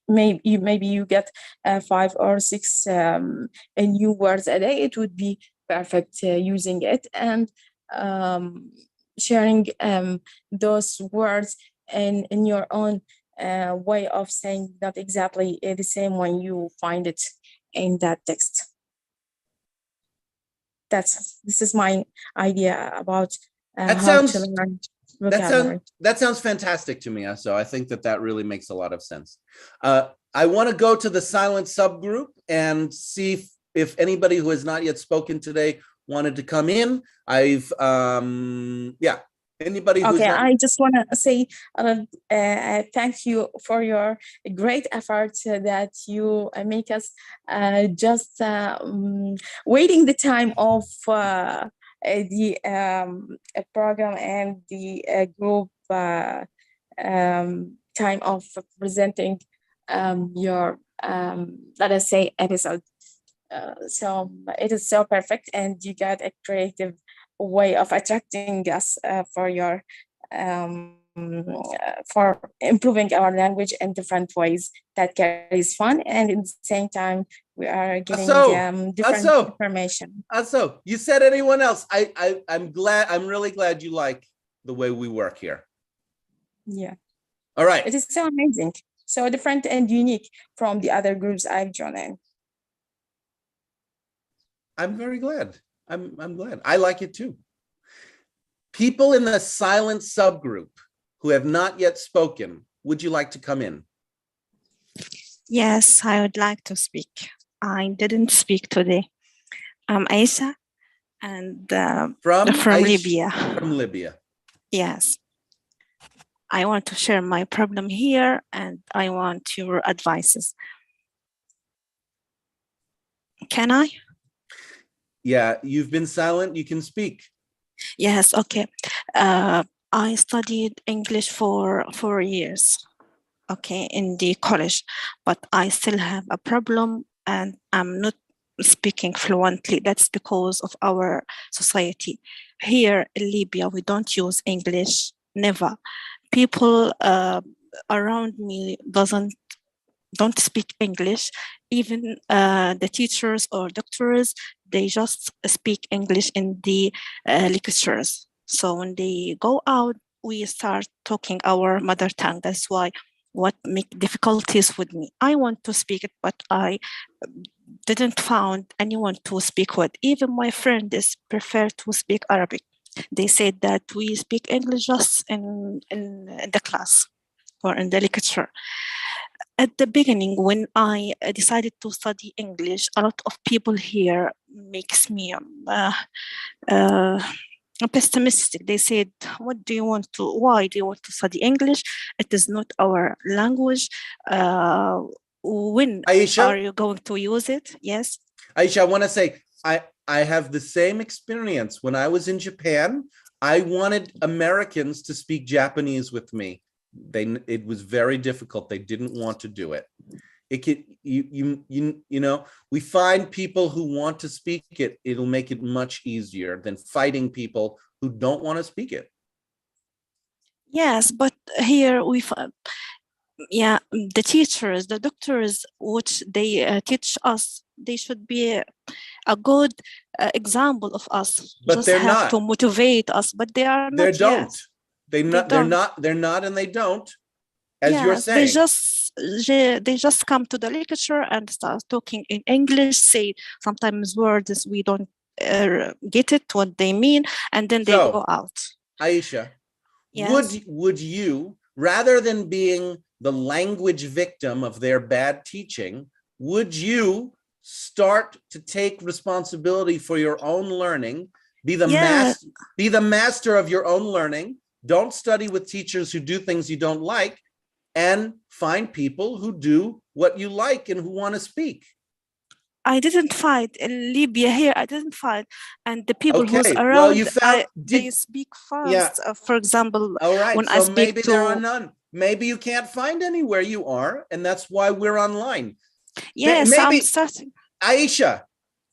maybe you get 5 or 6 new words a day. It would be perfect using it and sharing those words in your own way of saying, not exactly the same when you find it in that text. This is my idea about how to learn vocabulary. That sounds fantastic to me. So I think that really makes a lot of sense. I want to go to the silent subgroup and see if anybody who has not yet spoken today wanted to come in. Anybody who's okay, not... I just want to say thank you for your great effort that you make us just waiting the time of the program and the group time of presenting your let us say episode. So it is so perfect, and you got a creative way of attracting us for your for improving our language in different ways that carries fun, and at the same time we are getting different information. So you said anyone else? I'm really glad you like the way we work here. Yeah. All right. It is so amazing, so different and unique from the other groups I've joined in. I'm very glad. I'm glad. I like it too. People in the silent subgroup who have not yet spoken, would you like to come in? Yes, I would like to speak. I didn't speak today. I'm Aisha, and from Libya. From Libya. Yes. I want to share my problem here, and I want your advices. Can I? Yeah, you've been silent. You can speak. Yes, okay. I studied English for 4 years, okay, in the college, but I still have a problem and I'm not speaking fluently. That's because of our society. Here in Libya, we don't use English, never. People around me don't speak English. Even the teachers or doctors, they just speak English in the lectures. So when they go out, we start talking our mother tongue. That's why what make difficulties with me. I want to speak it, but I didn't found anyone to speak with. Even my friends prefer to speak Arabic. They said that we speak English just in the class or in the lecture. At the beginning, when I decided to study English, a lot of people here makes me pessimistic. They said, why do you want to study English? It is not our language. When Aisha? Are you going to use it? Yes. Aisha, I want to say, I have the same experience. When I was in Japan, I wanted Americans to speak Japanese with me. It was very difficult. They didn't want to do it. It could, you know, we find people who want to speak it. It'll make it much easier than fighting people who don't want to speak it. Yes, but here yeah, the teachers, the doctors, which they teach us, they should be a good example of us. But just they're have not. to motivate us, but they are They not don't. yet. They're not, and they don't. As you're Yes, saying. they just come to the lecture and start talking in English, say sometimes words we don't get it, what they mean, and then they go out. Aisha, Yes. would you, rather than being the language victim of their bad teaching, would you start to take responsibility for your own learning, be the master of your own learning, don't study with teachers who do things you don't like, and find people who do what you like and who want to speak? I didn't fight in Libya here. I didn't fight, and the people who's Okay, around, well, you found, they speak fast. Yeah. For example, all right, when so I speak maybe there are to, none. Maybe you can't find anywhere you are, and that's why we're online. yes, maybe, I'm starting. Aisha,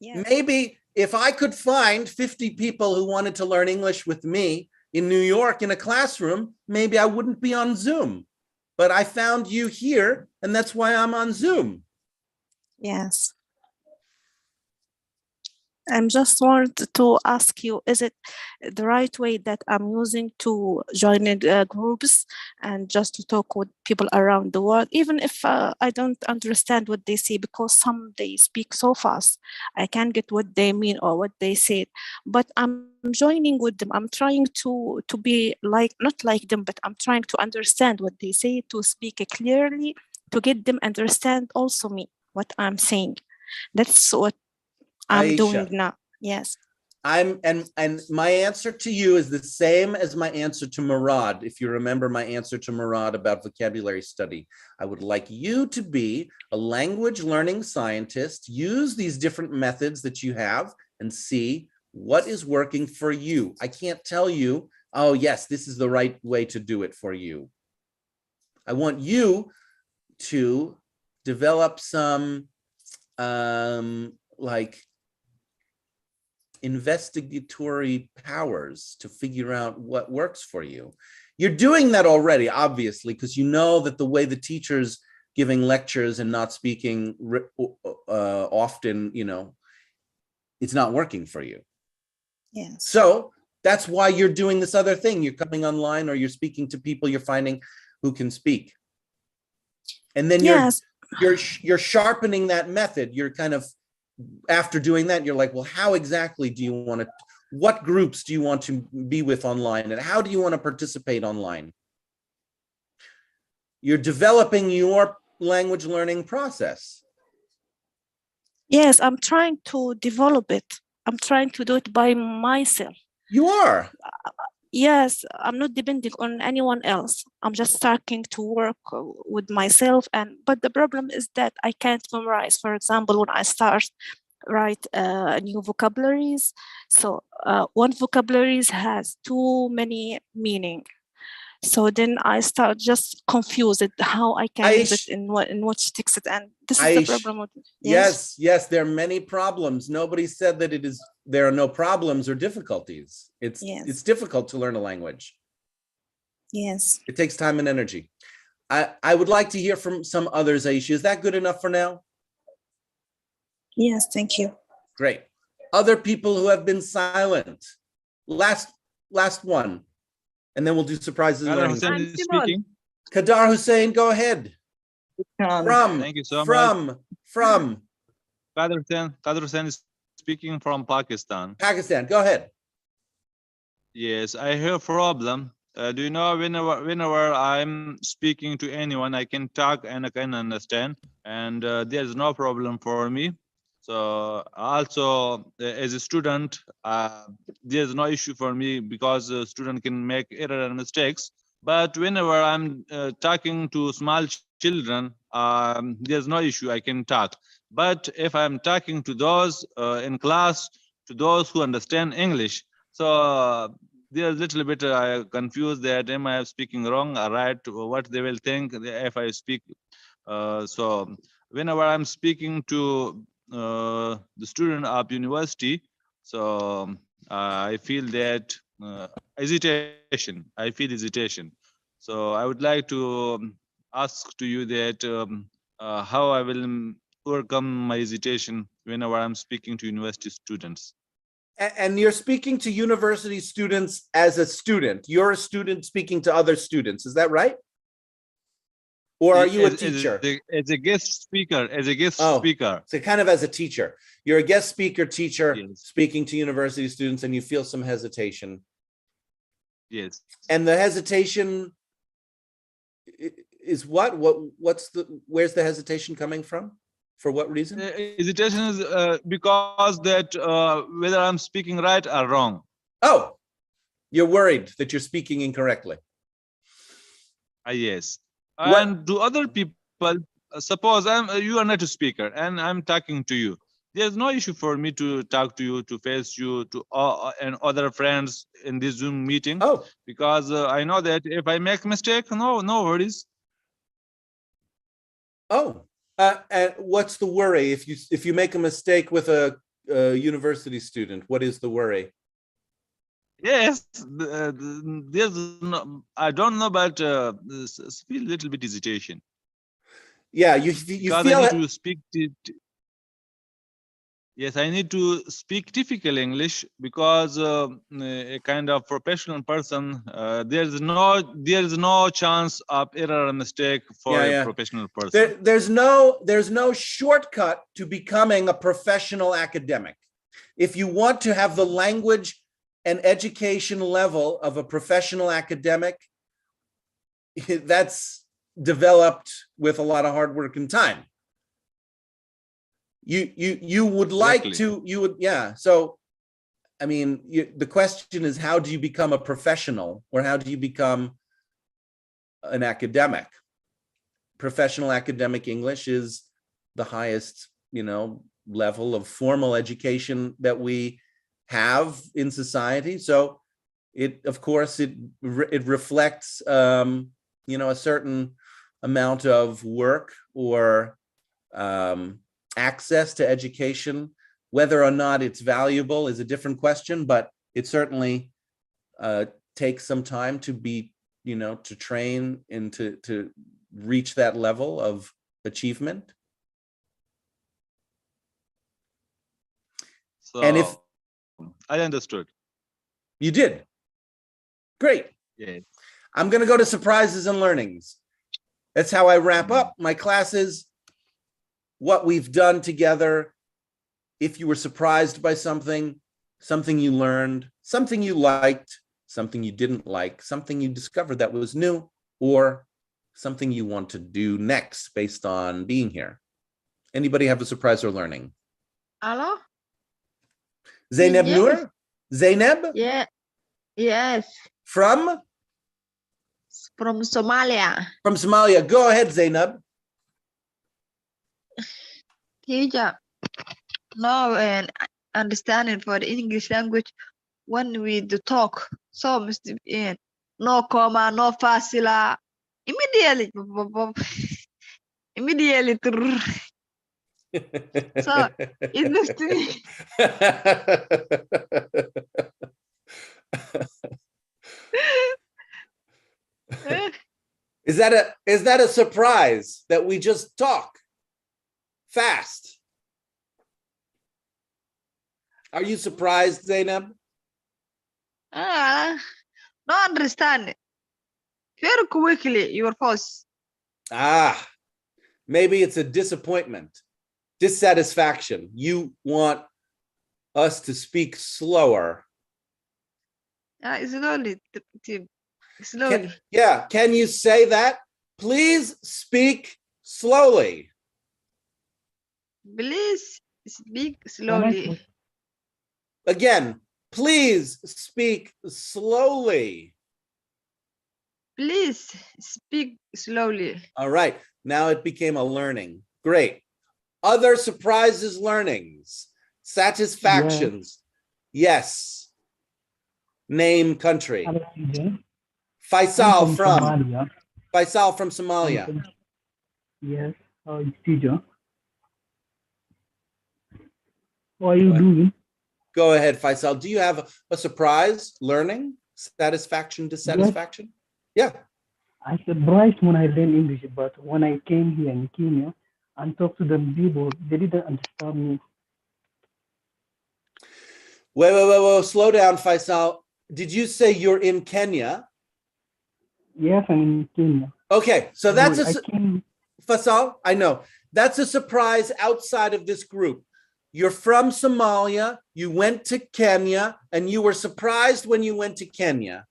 Yes. maybe if I could find 50 people who wanted to learn English with me in New York in a classroom, maybe I wouldn't be on Zoom. But I found you here, and that's why I'm on Zoom. Yes. I just want to ask you, is it the right way that I'm using to join in groups and just to talk with people around the world, even if I don't understand what they say, because some they speak so fast, I can't get what they mean or what they said, but I'm joining with them. I'm trying to be like, not like them, but I'm trying to understand what they say, to speak clearly, to get them understand also me, what I'm saying. That's what I'm doing Aisha, now. Yes. and my answer to you is the same as my answer to Murad. If you remember my answer to Murad about vocabulary study, I would like you to be a language learning scientist, use these different methods that you have and see what is working for you. I can't tell you, oh yes, this is the right way to do it for you. I want you to develop some like investigatory powers to figure out what works for you. You're doing that already, obviously, because you know that the way the teacher's giving lectures and not speaking often, you know, it's not working for you. Yes. So that's why you're doing this other thing. You're coming online or you're speaking to people you're finding who can speak. And then you're sharpening that method. You're kind of, after doing that, you're like, well, how exactly do you want to, what groups do you want to be with online, and how do you want to participate online? You're developing your language learning process. Yes, I'm trying to develop it. I'm trying to do it by myself. You are? Yes, I'm not depending on anyone else. I'm just starting to work with myself, but the problem is that I can't memorize. For example, when I start write new vocabularies, so one vocabularies has too many meaning. So then I start just confused how I can use it in which text, and this is the problem with it. Yes, there are many problems. Nobody said that there are no problems or difficulties. It's difficult to learn a language. Yes. It takes time and energy. I would like to hear from some others, Aisha. Is that good enough for now? Yes, thank you. Great. Other people who have been silent. Last one. And then we'll do surprises. Kadar Hussein is speaking. Kadar Hussein, go ahead. Thank you so much. From. Kadar Hussein is speaking from Pakistan. Pakistan, go ahead. Yes, I have a problem. Do you know, whenever I'm speaking to anyone, I can talk and I can understand, and there's no problem for me. So also as a student, there's no issue for me because a student can make error and mistakes. But whenever I'm talking to small children, there's no issue, I can talk. But if I'm talking to those in class, to those who understand English, so they're a little bit confused that am I speaking wrong or right, what they will think if I speak. So whenever I'm speaking to the student of university, so I feel that hesitation. I feel hesitation. So I would like to ask to you that how I will overcome my hesitation whenever I'm speaking to university students. And you're speaking to university students as a student. You're a student speaking to other students. Is that right? Or are you a teacher? As a guest speaker, speaker. So kind of as a teacher. You're a guest speaker, teacher, speaking to university students, and you feel some hesitation. Yes. And the hesitation is what? Where's the hesitation coming from? For what reason? Hesitation is because that whether I'm speaking right or wrong. Oh, you're worried that you're speaking incorrectly. Yes. And do other people, suppose you are not a speaker and I'm talking to you. There's no issue for me to talk to you, to face you, to and other friends in this Zoom meeting. Oh, because I know that if I make mistake, no worries. Oh, and what's the worry if you make a mistake with a university student? What is the worry? Yes, there's no, I don't know, but feel a little bit hesitation. Yeah, you feel I need to speak. Yes, I need to speak typical English because a kind of professional person, there's no chance of error or mistake for a professional person. There's no shortcut to becoming a professional academic. If you want to have the language and education level of a professional academic, that's developed with a lot of hard work and time. You would like to, so I mean, the question is, how do you become a professional, or how do you become an academic? Professional academic English is the highest, level of formal education that we have in society. So it, of course, it reflects, a certain amount of work or access to education. Whether or not it's valuable is a different question, but it certainly takes some time to be, to train and to reach that level of achievement. So, and if I understood. You did. Great. Yeah. I'm going to go to surprises and learnings. That's how I wrap up my classes. What we've done together. If you were surprised by something you learned, something you liked, something you didn't like, something you discovered that was new, or something you want to do next based on being here. Anybody have a surprise or learning? Hello? Zainab Yes. Noor? Zainab? Yeah. Yes. From Somalia. From Somalia. Go ahead, Zainab. Teacher. No, and understanding for the English language when we do talk. So, Mr. No comma, no facila. Immediately. Immediately. So, it was to me. Is that a surprise that we just talk fast? Are you surprised, Zainab? No understand. Very quickly, your voice. Maybe it's a disappointment, dissatisfaction. You want us to speak slower. Slowly. Slowly. Can you say that? Please speak slowly. Please speak slowly. Again, please speak slowly. Please speak slowly. All right. Now it became a learning. Great. Other surprises, learnings, satisfactions. Yes. Name country. Hello, teacher. Faisal I'm from. Somalia. Faisal from Somalia. Yes, teacher. How are you doing? Go ahead, Faisal. Do you have a surprise learning? Satisfaction, dissatisfaction? Yeah. I surprised when I learned English, but when I came here in Kenya and talked to the people, they didn't understand me. Wait. Slow down, Faisal. Did you say you're in Kenya? Yes, I'm in Kenya. Okay, so that's I came. Faisal, I know. That's a surprise outside of this group. You're from Somalia, you went to Kenya, and you were surprised when you went to Kenya.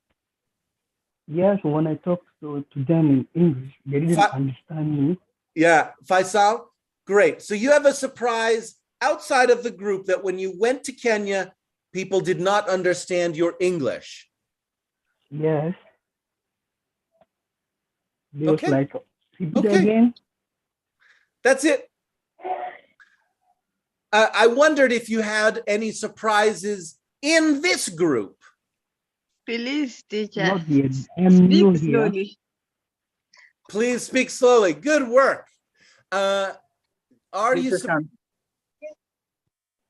Yes, when I talked to them in English, they didn't understand me. Yeah, Faisal, great. So you have a surprise outside of the group that when you went to Kenya, people did not understand your English. Yes. They was Okay. like, repeat again. That's it. I wondered if you had any surprises in this group. Please, teacher. Not yet. I'm new Speak here. slowly. Please speak slowly. Good work. Are you Teacher Khan.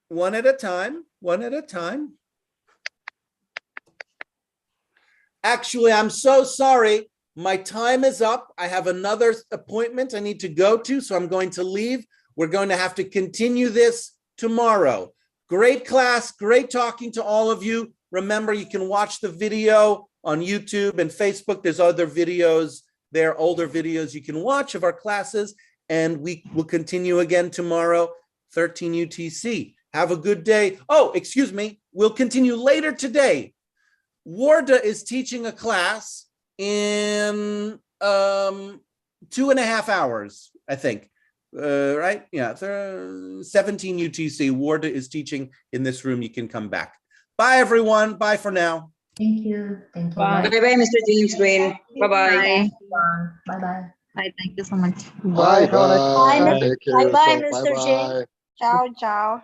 one at a time? One at a time. Actually, I'm so sorry. My time is up. I have another appointment I need to go to, so I'm going to leave. We're going to have to continue this tomorrow. Great class, great talking to all of you. Remember, you can watch the video on YouTube and Facebook. There's other videos there, older videos you can watch of our classes, and we will continue again tomorrow, 13 UTC. Have a good day. Oh, excuse me. We'll continue later today. Warda is teaching a class in 2.5 hours, I think. Right? Yeah, 17 UTC. Warda is teaching in this room. You can come back. Bye, everyone. Bye for now. Thank you. Thank you. Bye bye, Mr. James Green. Bye bye. Bye bye. Bye. Thank you so much. Bye. Bye, Take care of bye, yourself. Mr. James. Bye-bye. Ciao, ciao.